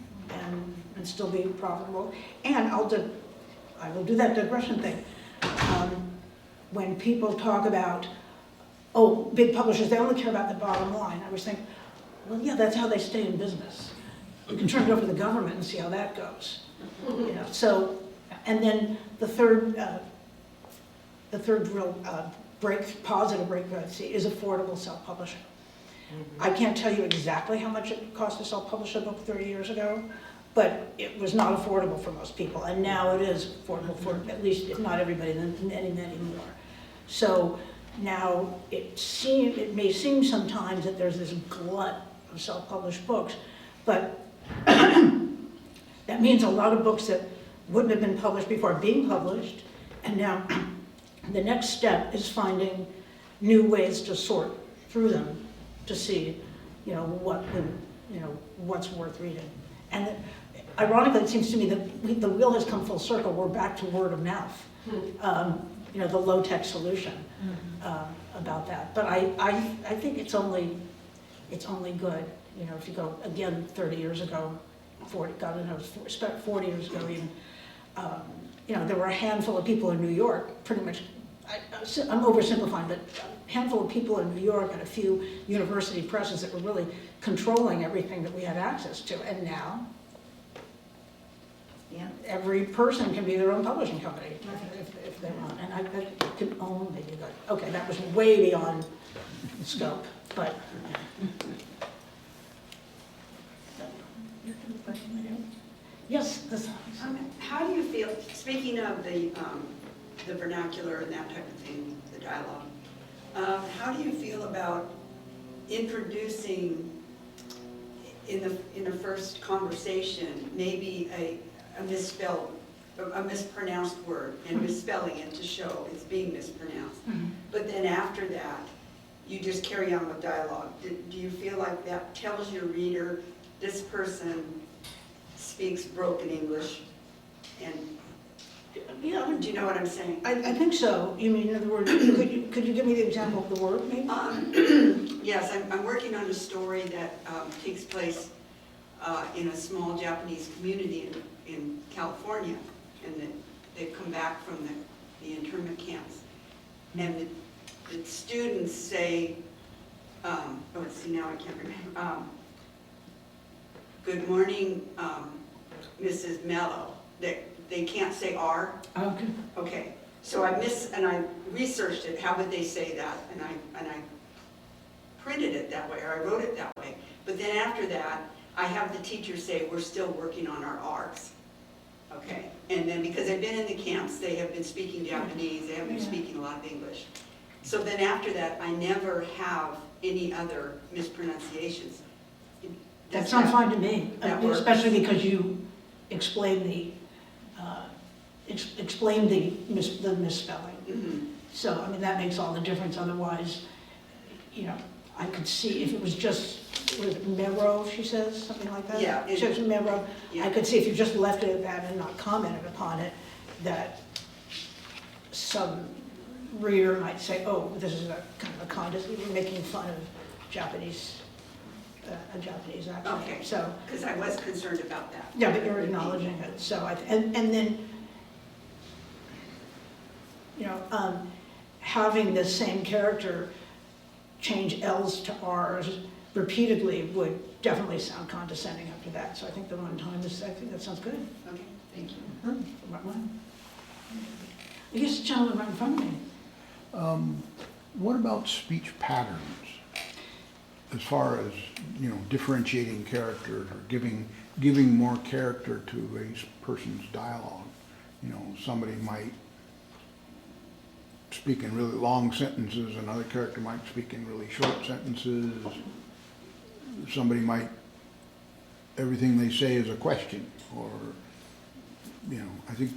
and still be profitable. And I will do that digression thing. When people talk about, oh, big publishers, they only care about the bottom line, I always think, well, yeah, that's how they stay in business. You can turn it over to the government and see how that goes. You know, so, and then the third real positive breakthrough I see is affordable self-publishing. I can't tell you exactly how much it cost to self-publish a book 30 years ago, but it was not affordable for most people, and now it is affordable for at least, if not everybody, then many, many more. So now it may seem sometimes that there's this glut of self-published books, but that means a lot of books that wouldn't have been published before are being published, and now the next step is finding new ways to sort through them to see, you know, what's worth reading. And ironically, it seems to me that the wheel has come full circle. We're back to word of mouth, you know, the low-tech solution about that. But I think it's only good. You know, if you go again 30 years ago, 40 years ago even, you know, there were a handful of people in New York, pretty much. I'm oversimplifying, but a handful of people in New York and a few university presses that were really controlling everything that we had access to. And now, yeah, every person can be their own publishing company if they want. And I can only be good. Okay, that was way beyond scope, but. Yes, this. How do you feel, speaking of the vernacular and that type of thing, the dialogue, how do you feel about introducing in a first conversation maybe a mispronounced word and misspelling it to show it's being mispronounced? But then after that, you just carry on with dialogue. Do you feel like that tells your reader this person speaks broken English? And Yeah, do you know what I'm saying? I think so. You mean, in other words, could you give me the example of the word, maybe? Yes, I'm working on a story that takes place in a small Japanese community in California, and they've come back from the internment camps. And the students say, let's see, now I can't remember. Good morning, Mrs. Mello. They can't say R. Okay. Okay, so I researched it, how would they say that, and I printed it that way, or I wrote it that way. But then after that, I have the teacher say, we're still working on our R's. Okay, and then because they've been in the camps, they have been speaking Japanese, they haven't been speaking a lot of English. So then after that, I never have any other mispronunciations. That sounds fine to me, especially because you explained the misspelling. Mm-hmm. So, I mean, that makes all the difference. Otherwise, you know, I could see if it was just, was it Mero, she says, something like that? Yeah. She says Mero. Yeah. I could see if you just left it at that and not commented upon it, that some reader might say, oh, this is a kind of a contest, we're making fun of Japanese, a Japanese accent. Okay, So, because I was concerned about that. yeah, but you're acknowledging it, so and then, you know, having the same character change L's to R's repeatedly would definitely sound condescending after that. So I think the one time I think that sounds good. Okay, thank you. Right one. I guess the gentleman right in front of me. What about speech patterns? As far as, you know, differentiating characters or giving more character to a person's dialogue. You know, somebody might speak in really long sentences, another character might speak in really short sentences. Somebody might, everything they say is a question, or, you know, I think,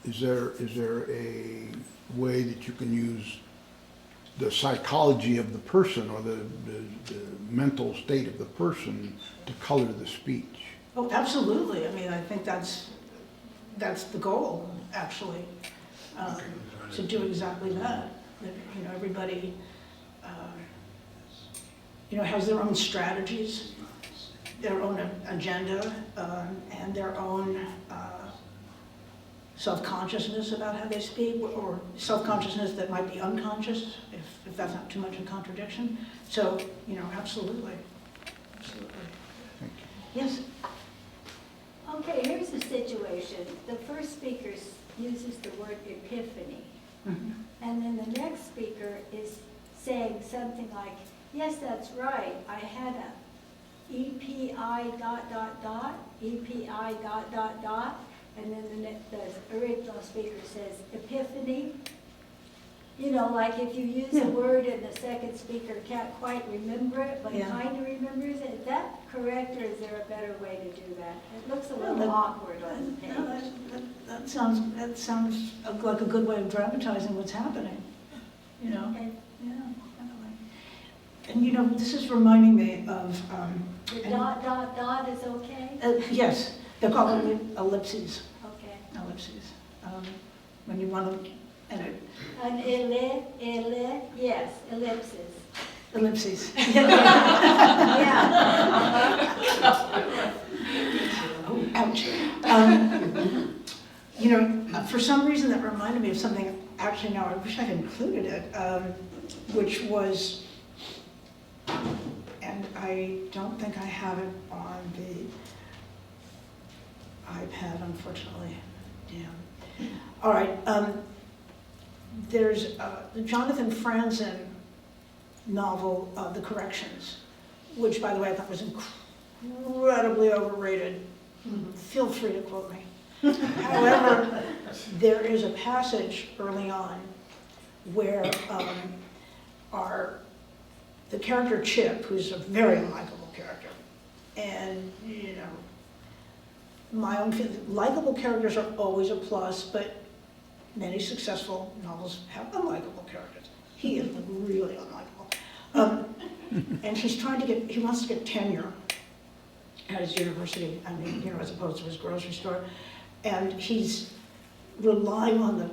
is there a way that you can use the psychology of the person or the mental state of the person to color the speech? Oh, absolutely. I mean, I think that's the goal, actually. to do exactly that. That, everybody, has their own strategies, their own agenda, and their own self-consciousness about how they speak, or self-consciousness that might be unconscious, if that's not too much in contradiction. So, absolutely. Absolutely. Thank you. Yes? Okay, here's the situation. The first speaker uses the word epiphany. Mhm. And then the next speaker is saying something like, yes, that's right, I had a EPI ... EPI ... And then the original speaker says epiphany. Like if you use a word and the second speaker can't quite remember it, but Yeah. kind of remembers it. Is that correct, or is there a better way to do that? It looks a No, little that- awkward on the No, page. that sounds like a good way of dramatizing what's happening, Okay. Yeah, definitely. And this is reminding me of, The and- is okay? yes, they're called ellipses, Okay. ellipses. When you want to, and An yes, ellipsis. ellipses. Yeah. Oh, ouch. For some reason that reminded me of something, actually now I wish I'd included it, which was, and I don't think I have it on the iPad, unfortunately. Damn. All right, there's the Jonathan Franzen novel, The Corrections, which, by the way, I thought was incredibly overrated. Feel free to quote me. However, there is a passage early on where the character Chip, who's a very likable character, and my own likable characters are always a plus, but many successful novels have unlikable characters. He is really unlikable. And he wants to get tenure at his university, as opposed to his grocery store. And he's relying on the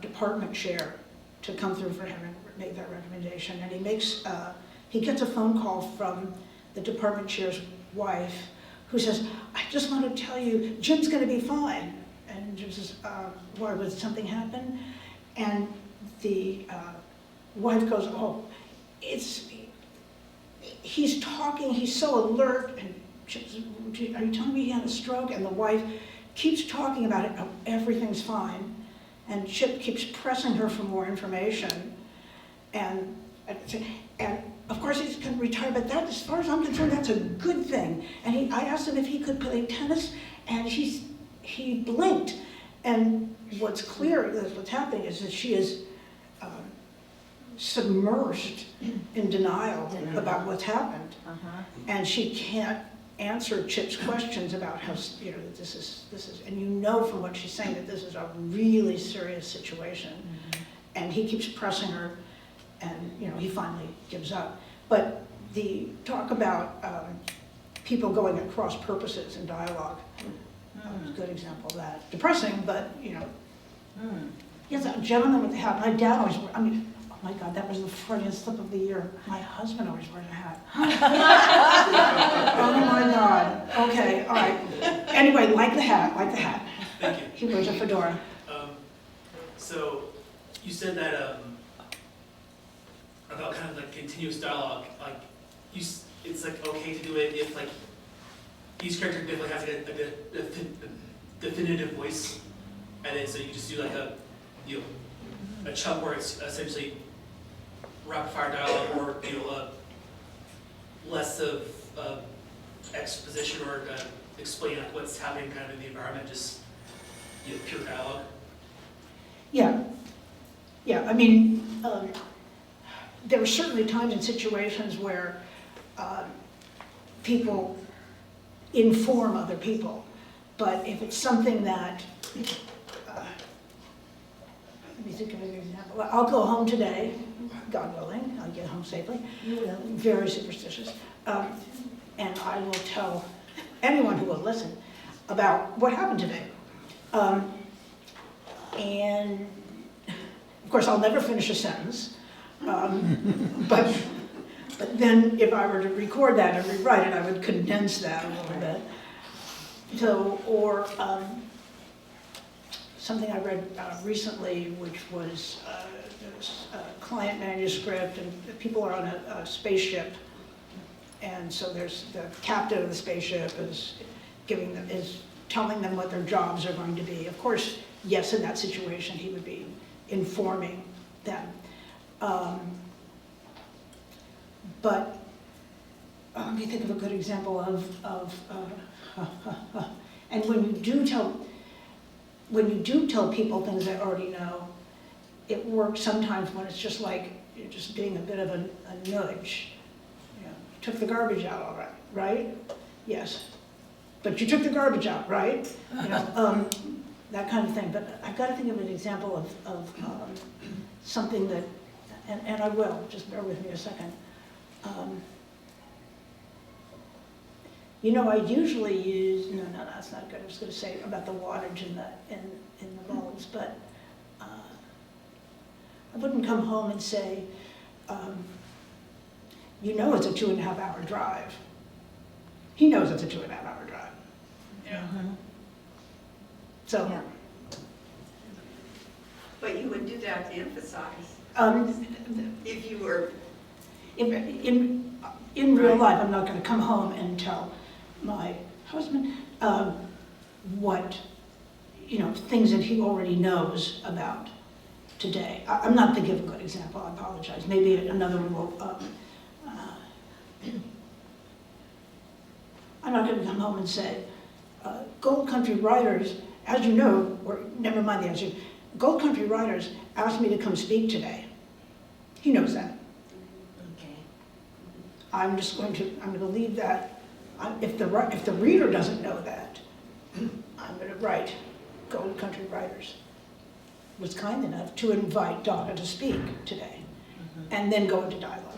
department chair to come through for him and make that recommendation. And he gets a phone call from the department chair's wife, who says, I just want to tell you, Jim's going to be fine. And Jim says, why, would something happen? And the wife goes, oh, he's talking, he's so alert. And Chip says, are you telling me he had a stroke? And the wife keeps talking about it, oh, everything's fine. And Chip keeps pressing her for more information. And of course he's going to retire, but that, as far as I'm concerned, that's a good thing. And I asked him if he could play tennis, and he blinked. And what's clear, what's happening, is that she is submerged in denial about what's happened. And she can't answer Chip's questions about how, that this is, and from what she's saying that this is a really serious situation. And he keeps pressing her, and he finally gives up. But the talk about people going at cross purposes in dialogue is a good example of that. Depressing, but yes, a gentleman with a hat. My dad always, oh my God, that was the Freudian slip of the year. My husband always wears a hat. Oh my God. Okay, all right. Anyway, like the hat. Thank you. He wears a fedora. So you said that about kind of like continuous dialogue, like it's like okay to do it if like each character definitely has a definitive voice, and then so you just do like a chunk where it's essentially rapid fire dialogue, or less of exposition or explain like what's happening kind of in the environment, just pure dialogue. Yeah. There are certainly times and situations where people inform other people, but if it's something that, let me think of an example. I'll go home today, God willing, I'll get home safely. You will. Very superstitious. And I will tell anyone who will listen about what happened today. And course, I'll never finish a sentence. But then if I were to record that and rewrite it, I would condense that a little bit. So, or something I read recently, which was a client manuscript, and people are on a spaceship, and so there's the captain of the spaceship is telling them what their jobs are going to be. Of course, yes, in that situation, he would be informing them. But let me think of a good example of and when you do tell people things they already know, it works sometimes when it's just like you're just being a bit of a nudge. You know, took the garbage out all right, right? Yes. But you took the garbage out, right? You know, that kind of thing. But I've got to think of an example of something that, and I will, just bear with me a second. You know, I usually use, no, that's not good. I was going to say about the wattage in the molds, but I wouldn't come home and say, you know it's a 2.5-hour drive. He knows it's a 2.5-hour drive. Yeah. So. Yeah. But you would do that to emphasize, if you were, In real life, I'm not going to come home and tell my husband what, you know, things that he already knows about today. I'm not thinking of a good example, I apologize. Maybe another one will, I'm not going to come home and say, Gold Country Writers, as you know, or never mind the answer, Gold Country Writers asked me to come speak today. He knows that. Okay. I'm going to leave that. If the reader doesn't know that, I'm going to write Gold Country Writers was kind enough to invite Donna to speak today, and then go into dialogue.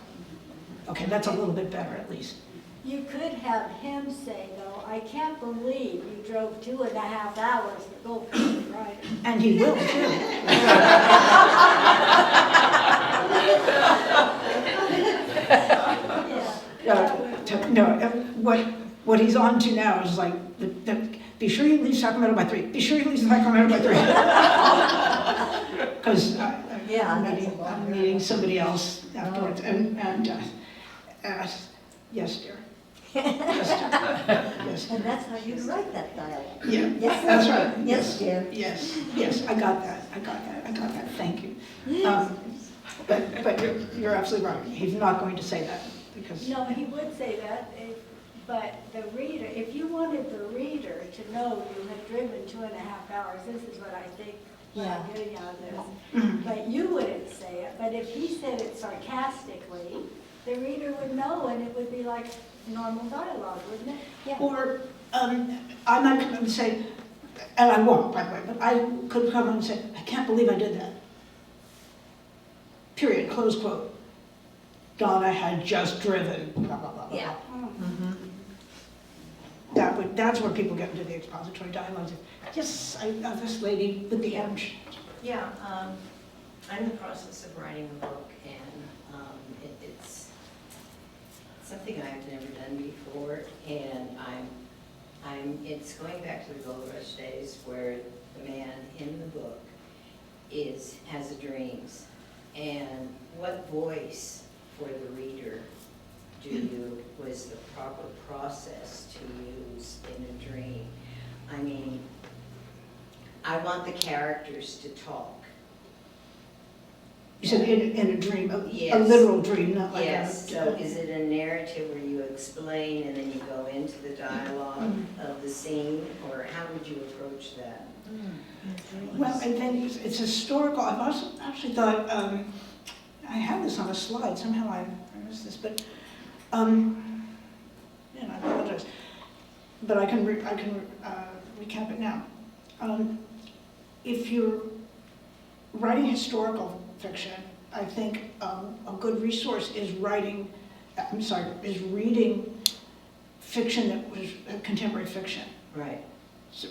Okay, that's a little bit better at least. You could have him say, though, I can't believe you drove 2.5 hours to Gold Country Writers. And he will too. No, what he's on to now is like, be sure you leave Sacramento by 3. Be sure you leave Sacramento by 3. Because I'm meeting somebody else afterwards. And yes, dear. Yes, dear. Yes. And that's how you write that dialogue. Yeah, Yes, that's right. Yes, dear. Yes, I got that. Thank you. But you're absolutely right. He's not going to say that because. No, he would say that, but the reader, if you wanted the reader to know you had driven 2.5 hours, this is what I think I'm getting out of this. But you wouldn't say it, but if he said it sarcastically, the reader would know, and it would be like normal dialogue, wouldn't it? Yeah. Or I might come and say, and I won't, by the way, but I could come and say, I can't believe I did that. Period, close quote. Donna had just driven, blah, blah, blah, blah. Yeah. That's where people get into the expository dialogues. Yes, this lady with the M. Yeah, I'm in the process of writing a book, and it's something I've never done before, and it's going back to the Gold Rush days where the man in the book has dreams, and what voice for the reader was the proper process to use in a dream. I mean, I want the characters to talk. You said in a dream, a Yes. literal dream, not like Yes, so is it a narrative where you explain and then you go into the dialogue of the scene, or how would you approach that? Well, I think it's historical. I've also actually thought, I have this on a slide, somehow I missed this, but, and I apologize, but I can recap it now. If you're writing historical fiction, I think a good resource is reading fiction that was contemporary fiction. Right.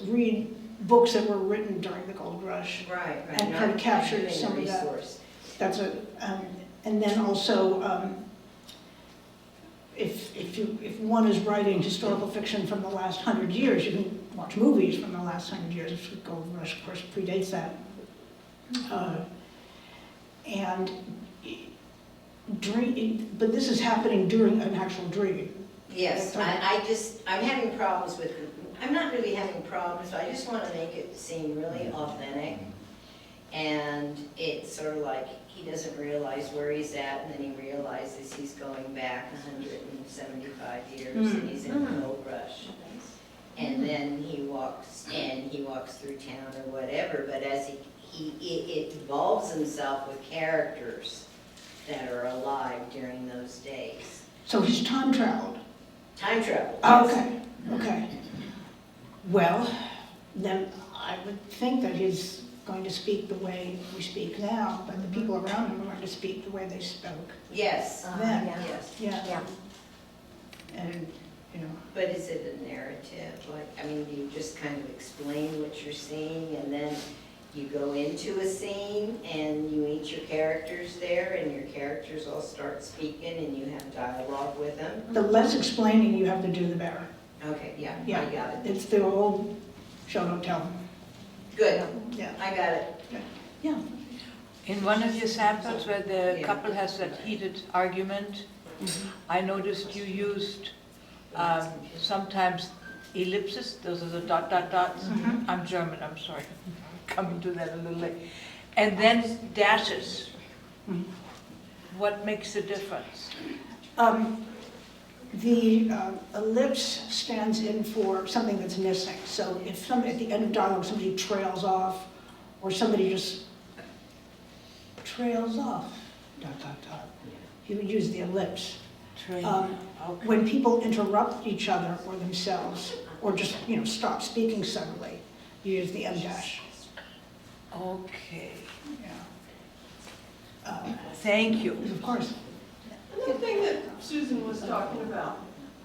read books that were written during the gold rush. Right. And kind of capture Not some of that. resource. That's and then also, if one is writing historical fiction from the last 100 years, you can watch movies from the last 100 years. The gold rush, of course, predates that. And but this is happening during an actual dream. Yes, I'm having problems with, I'm not really having problems, I just want to make it seem really authentic. And it's sort of like he doesn't realize where he's at, and then he realizes he's going back 175 years, and he's in the gold rush. And then he walks through town or whatever, but as it involves himself with characters that are alive during those days. So he's time traveled. Time travel. Oh, yes. okay, okay. Well, then I would think that he's going to speak the way we speak now, but the people around him are going to speak the way they spoke Yes, then. yes. Yeah. And, you know, But is it a narrative? Like, I mean, do you just kind of explain what you're seeing, and then you go into a scene and you meet your characters there, and your characters all start speaking and you have dialogue with them? the less explaining you have to do, the better. Okay, yeah, Yeah. I got it. It's the old show don't tell. Good, Yeah, I got it. yeah. In one of your samples where the Yeah. couple has that heated argument, I noticed you used sometimes ellipses, those are the dot, dot, dots. Mhm. I'm German, I'm sorry, coming to that a little late. And then dashes. Mhm. What makes the difference? The ellipse stands in for something that's missing. So if at the end of dialogue, somebody trails off, or somebody just trails off, dot, dot, dot, you would use the ellipse. Train. Okay. When people interrupt each other or themselves, or just, stop speaking suddenly, you use the em dash. Okay, Yeah. thank you. Of course. And the thing that Susan was talking about,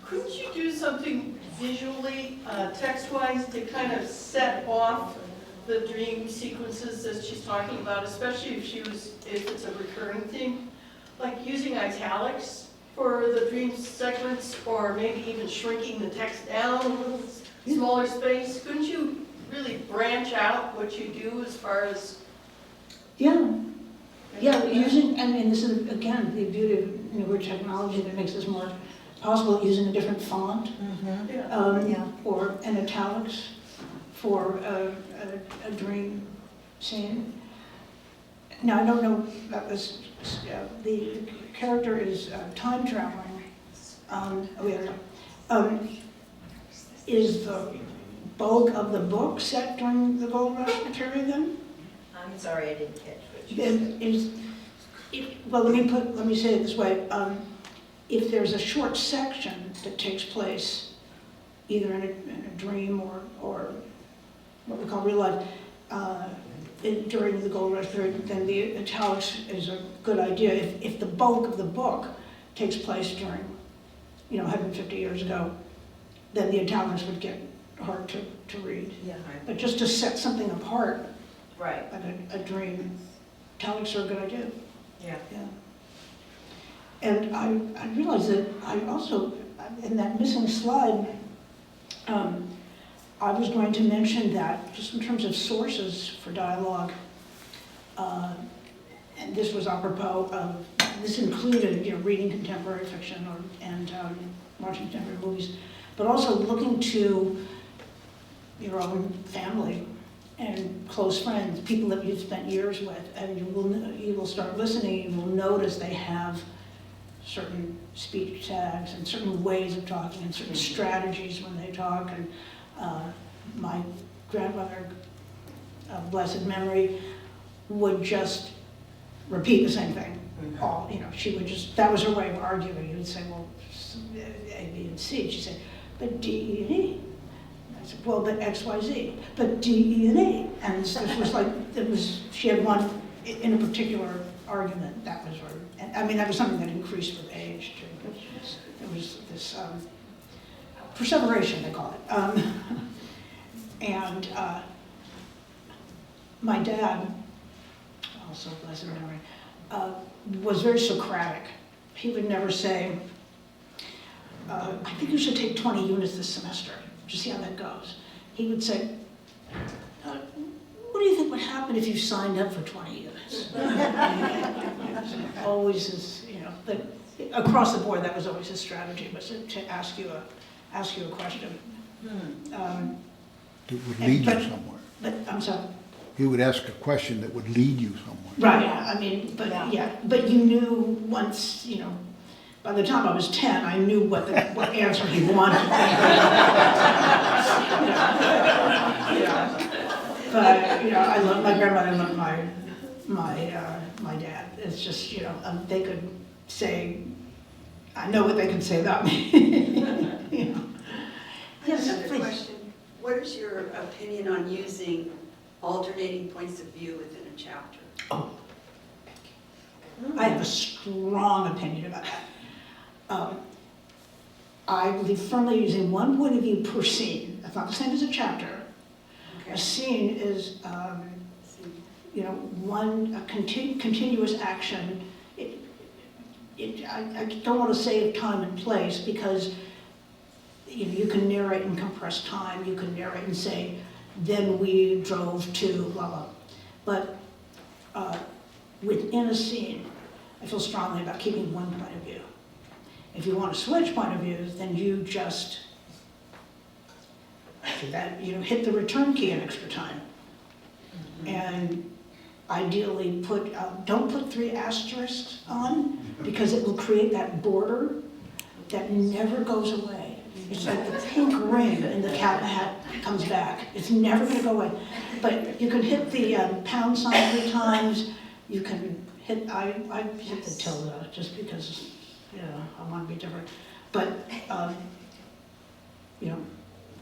couldn't you do something visually, text-wise, to kind of set off the dream sequences that she's talking about, especially if it's a recurring theme? Like using italics for the dream segments, or maybe even shrinking the text down a little smaller space? Couldn't you really branch out what you do as far as? Yeah. Yeah, this is, again, the beauty of newer technology that makes this more possible, using a different font, Yeah. or an italics for a dream scene. Now, I don't know, that was, the character is time traveling. Is the bulk of the book set during the gold rush period then? I'm sorry, I didn't catch what you said. Well, let me say it this way. If there's a short section that takes place either in a dream or what we call real life during the gold rush period, then the italics is a good idea. If the bulk of the book takes place during, 150 years ago, then the italics would get hard to read. Yeah. But just to set something apart, Right, like a dream, italics are a good idea. yeah. Yeah. And I realized that I also, in that missing slide, I was going to mention that, just in terms of sources for dialogue, and this was apropos of, this included, reading contemporary fiction and watching contemporary movies, but also looking to your own family and close friends, people that you've spent years with, and you will start listening, you will notice they have certain speech tags and certain ways of talking and certain strategies when they talk. And my grandmother, of blessed memory, would just repeat the same thing. She would just, that was her way of arguing. You would say, well, A, B, and C. She'd say, but D, E, and E. I said, well, but X, Y, Z, but D, E, and E. And this was like, she had one in a particular argument, that was her. And that was something that increased with age too. There was this perseveration, they call it. And my dad, also blessed memory, was very Socratic. He would never say, I think you should take 20 units this semester, just see how that goes. He would say, what do you think would happen if you signed up for 20 units? Always is, but across the board, that was always his strategy, was to ask you a question. It would lead you but- somewhere. But, I'm sorry. He would ask a question that would lead you somewhere. Right, I mean, but, Yeah. but you knew once, by the time I was 10, I knew what answer he wanted. But, I love my grandmother, loved my dad. It's just, they could say, I know what they can say about me. I have Yes, another please. question. What is your opinion on using alternating points of view within a chapter? I have a strong opinion about that. I believe firmly using one point of view per scene. That's not the same as a chapter. Okay. A scene is, one continuous action. I don't want to save time and place because you can narrate in compressed time. You can narrate and say, then we drove to blah blah. But within a scene, I feel strongly about keeping one point of view. If you want to switch point of views, then you just hit the return key an extra time. And ideally don't put 3 asterisks on because it will create that border that never goes away. It's like the pink ring in the cat in the hat comes back. It's never going to go away. But you can hit the pound sign 3 times. You can hit, I hit the tilde just because, I want to be different. But,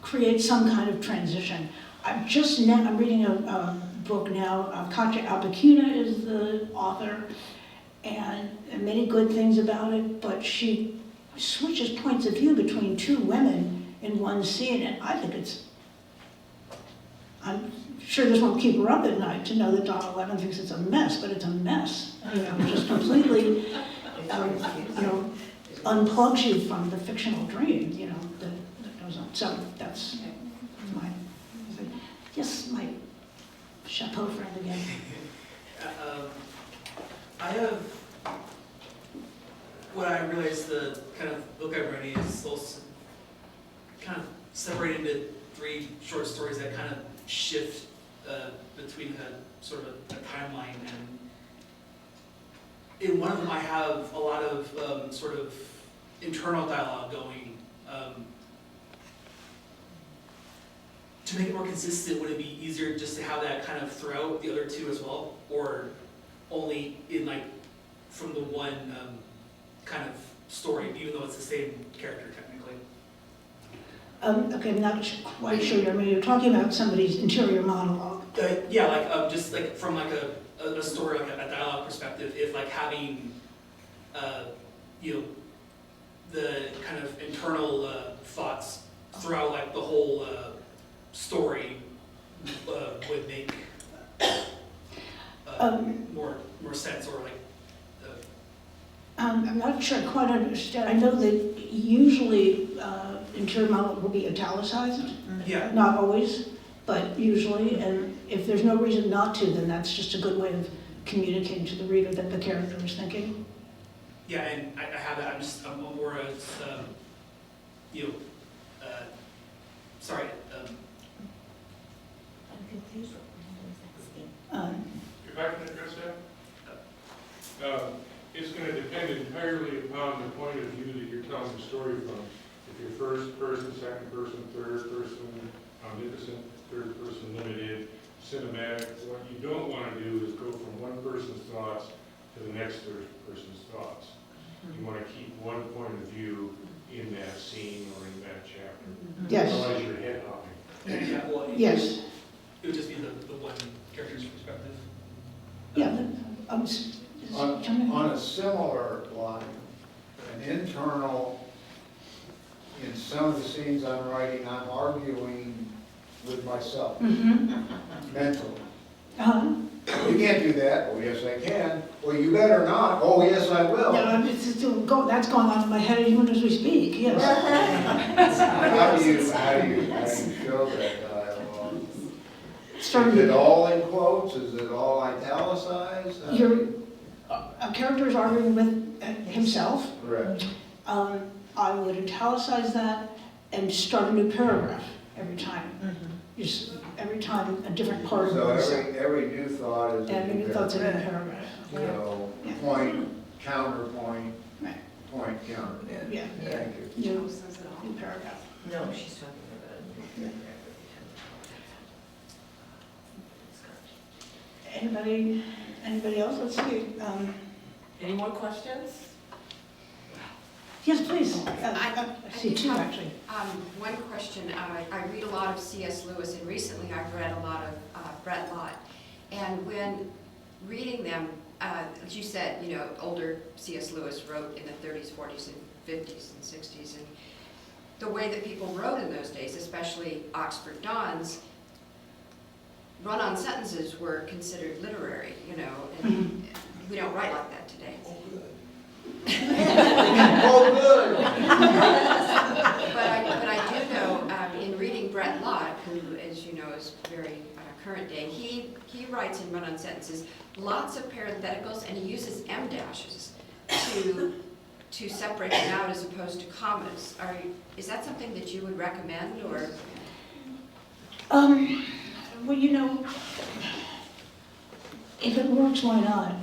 create some kind of transition. I'm reading a book now. Katja Albakina is the author, and many good things about it, but she switches points of view between 2 women in one scene, and I think I'm sure this won't keep her up at night to know that Donna Levin thinks it's a mess, but it's a mess. Just completely, unplugs you from the fictional dream, that goes on. So that's my, yes, my chapeau friend again. I have, what I realized the kind of book I'm writing is also kind of separated into 3 short stories that kind of shift between a sort of a timeline, and in one of them I have a lot of sort of internal dialogue going. To make it more consistent, would it be easier just to have that kind of throughout the other 2 as well, or only in from the one kind of story, even though it's the same character technically? Okay, I'm not quite sure. I mean, you're talking about somebody's interior monologue. Yeah, just from a story, a dialogue perspective, if having, the kind of internal thoughts throughout the whole story would make more sense, or I'm not sure I quite understand. I know that usually interior monologue will be italicized, yeah. not always, but usually. And if there's no reason not to, then that's just a good way of communicating to the reader that the character is thinking. Yeah, and I have that. I'm more as, sorry. I'm confused. If I can address that? It's going to depend entirely upon the point of view that you're telling the story from. If you're first person, second person, third person, omnipotent, third person limited, cinematic, what you don't want to do is go from one person's thoughts to the next third person's thoughts. You want to keep one point of view in that scene or in that chapter. Yes. Otherwise you're head hopping. Yeah, well, Yes. it would just be the one character's perspective. Yeah. On a similar line, an internal, in some of the scenes I'm writing, I'm arguing with myself, Mm-hmm. mentally. Uh-huh. You can't do that. Oh, yes, I can. Well, you better not. Oh, yes, I will. No, that's going on in my head even as we speak, yes. How do you show that dialogue? Sort Is it of, all in quotes? Is it all italicized? a character is arguing with himself. Correct. I would italicize that and start a new paragraph every time. Just every time a different part of So it. every new thought is a Every new new thought's a new paragraph. paragraph. So Yeah. point, counterpoint, Right. point, counter. Yeah, Thank you. new paragraph. No, she's talking about Anybody else? Let's see. Any more questions? Yes, please. I See two, have, actually. One question. I read a lot of C.S. Lewis, and recently I've read a lot of Brett Lott. And when reading them, as you said, you know, older C.S. Lewis wrote in the 30s, 40s, and 50s, and 60s. And the way that people wrote in those days, especially Oxford Dons, run-on sentences were considered literary, you know, and we don't write like that today. Oh, good. But I do know, in reading Brett Lott, who, as you know, is very current day, he writes in run-on sentences lots of parentheticals, and he uses em dashes to separate them out as opposed to commas. Is that something that you would recommend, or? Well, you know, if it works, why not?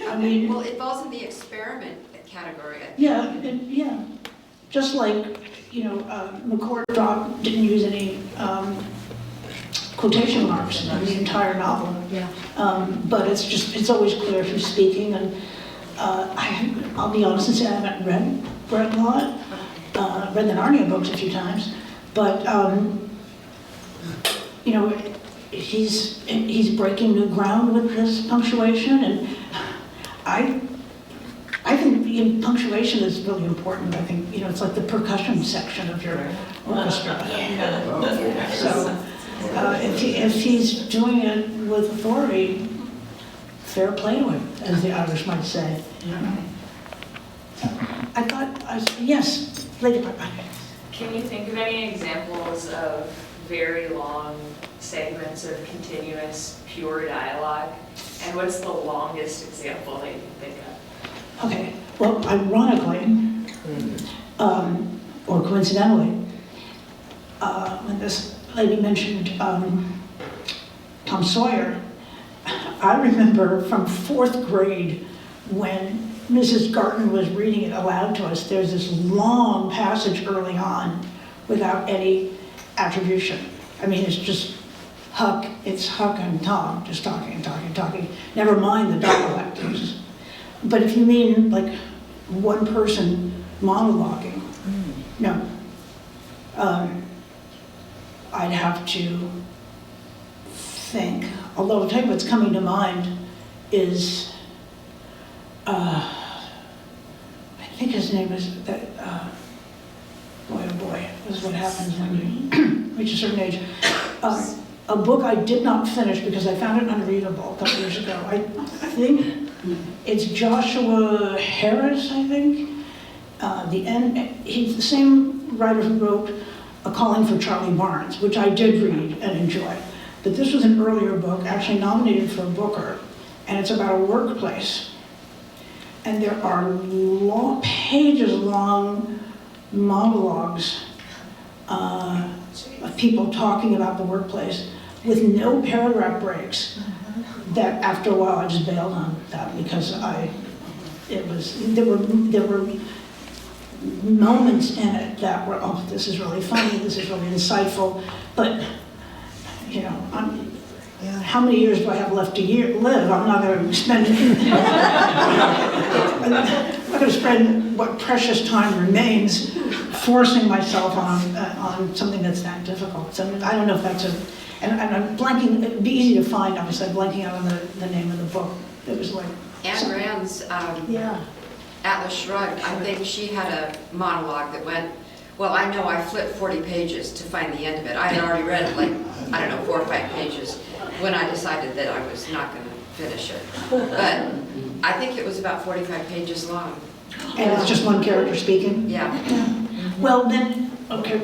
I mean, Well, it falls in the experiment category. I think. yeah. Just like, you know, McCord didn't use any quotation marks in the entire novel. Yeah. But it's always clear who's speaking, and I'll be honest and say I haven't read Brett Lott. Read the Narnia books a few times, but you know, he's breaking new ground with his punctuation, and I think punctuation is really important. I think, you know, it's like the percussion section of your orchestra. You know? So if he's doing it with authority, fair play to him, as the Irish might say. You know? Yes, Lady Barbara. Can you think of any examples of very long segments of continuous, pure dialogue? And what's the longest example that you can think of? Okay, well, ironically, or coincidentally, when this lady mentioned Tom Sawyer, I remember from 4th grade when Mrs. Garton was reading it aloud to us, there's this long passage early on without any attribution. I mean, it's just it's Huck and Tom just talking and talking and talking. Never mind the dialect. But if you mean like one person monologuing, no. I'd have to think. Although I'll tell you what's coming to mind is, I think his name is, boy oh boy, this is what happens when you reach a certain age. A book I did not finish because I found it unreadable a couple years ago. I think it's Joshua Harris, I think. He's the same writer who wrote A Calling for Charlie Barnes, which I did read and enjoy. But this was an earlier book, actually nominated for a Booker, and it's about a workplace. And there are pages-long monologues of people talking about the workplace with no paragraph breaks. That after a while I just bailed on that because there were moments in it that were, oh, this is really funny, this is really insightful, but you know, how many years do I have left to live? I'm not going to spend what precious time remains forcing myself on something that's that difficult. So I don't know if that's and I'm blanking. It'd be easy to find. Obviously, I'm blanking out on the name of the book. It was like Anne Rand's Atlas Shrugged. I think she had a monologue that went. Well, I know I flipped 40 pages to find the end of it. I had already read it like I don't know, 4 or 5 pages when I decided that I was not going to finish it. But I think it was about 45 pages long. And it's just one character speaking? Yeah. Well, then, okay,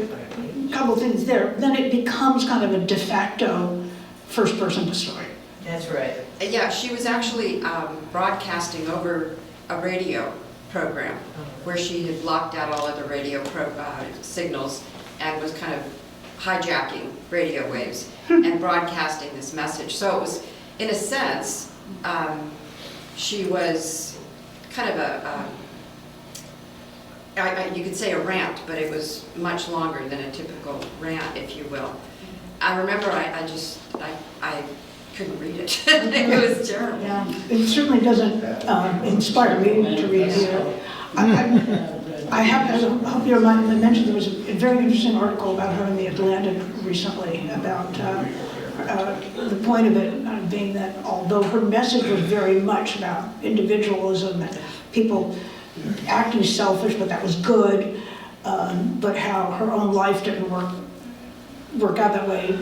a couple things there. Then it becomes kind of a de facto first-person story. That's right. Yeah, she was actually broadcasting over a radio program where she had blocked out all other radio signals and was kind of hijacking radio waves and broadcasting this message. So it was, in a sense, she was kind of you could say a rant, but it was much longer than a typical rant, if you will. I remember I couldn't read it. It was terrible. Yeah, it certainly doesn't inspire me to read either. I hope you mentioned there was a very interesting article about her in the Atlantic recently about the point of it being that although her message was very much about individualism and people acting selfish, but that was good, but how her own life didn't work out that way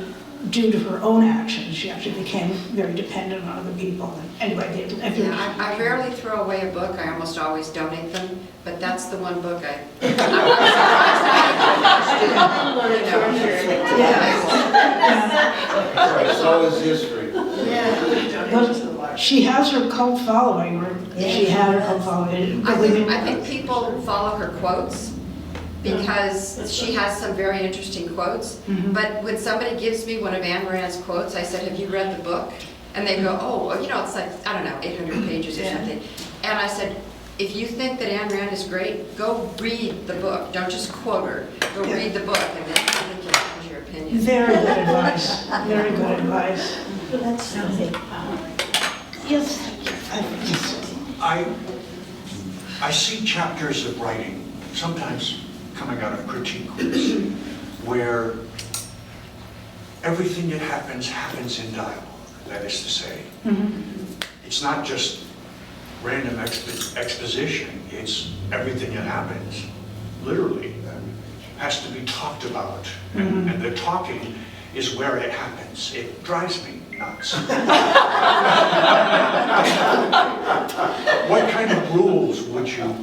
due to her own actions. She actually became very dependent on other people. Anyway, Yeah, I rarely throw away a book. I almost always donate them, but that's the one book I'm Right, so is history. but she has her cult following, or she had her cult following. I think people follow her quotes because she has some very interesting quotes. But when somebody gives me one of Anne Rand's quotes, I said, have you read the book? And they go, oh, well, you know, it's like, I don't know, 800 pages or something. And I said, if you think that Anne Rand is great, go read the book. Don't just quote her. Go read the book, and then I think you'll change your opinion. Very good advice. Very good advice. That's something. Yes. I see chapters of writing, sometimes coming out of critique groups, where everything that happens in dialogue. That is to say, it's not just random exposition, it's everything that happens, literally, has to be talked about. And the talking is where it happens. It drives me nuts. What kind of rules would you,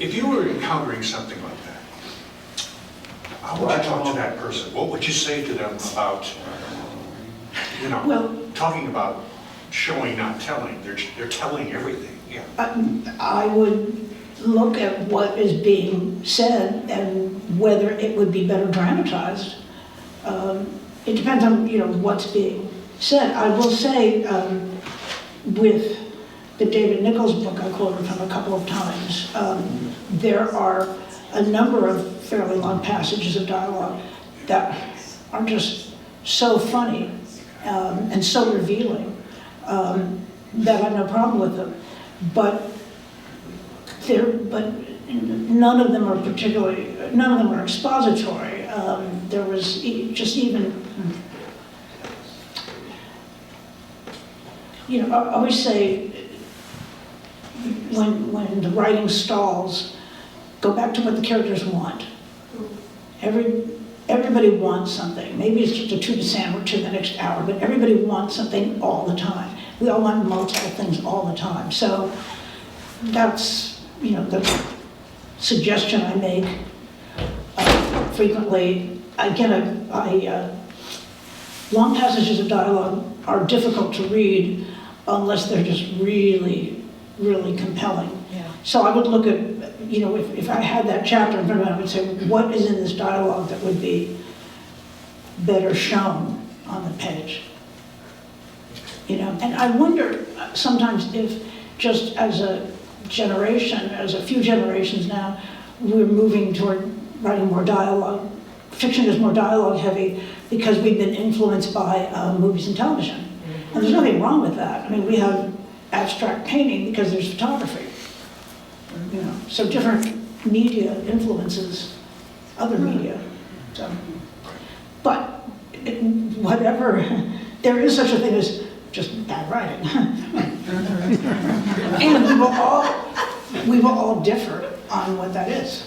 if you were encountering something like that, how would you talk to that person? What would you say to them about, you know, talking about showing, not telling? They're telling everything, yeah. I would look at what is being said and whether it would be better dramatized. It depends on, you know, what's being said. I will say, with the David Nichols book I quoted from a couple of times, there are a number of fairly long passages of dialogue that are just so funny and so revealing that I have no problem with them. But none of them are expository. There was just even, you know, I always say when the writing stalls, go back to what the characters want. Everybody wants something. Maybe it's just a tuna sandwich in the next hour, but everybody wants something all the time. We all want multiple things all the time. So that's, you know, the suggestion I make frequently. Again, long passages of dialogue are difficult to read unless they're just really, really compelling. Yeah. So I would look at, you know, if I had that chapter in front of me, I would say, what is in this dialogue that would be better shown on the page? You know, and I wonder sometimes if just as a generation, as a few generations now, we're moving toward writing more dialogue. Fiction is more dialogue heavy because we've been influenced by movies and television. And there's nothing wrong with that. I mean, we have abstract painting because there's photography. You know, so different media influences other media. So, but whatever, there is such a thing as just bad writing. And we will all differ on what that is.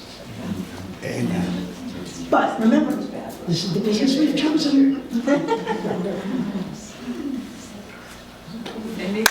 Amen. But remember, This is the business we've chosen. Any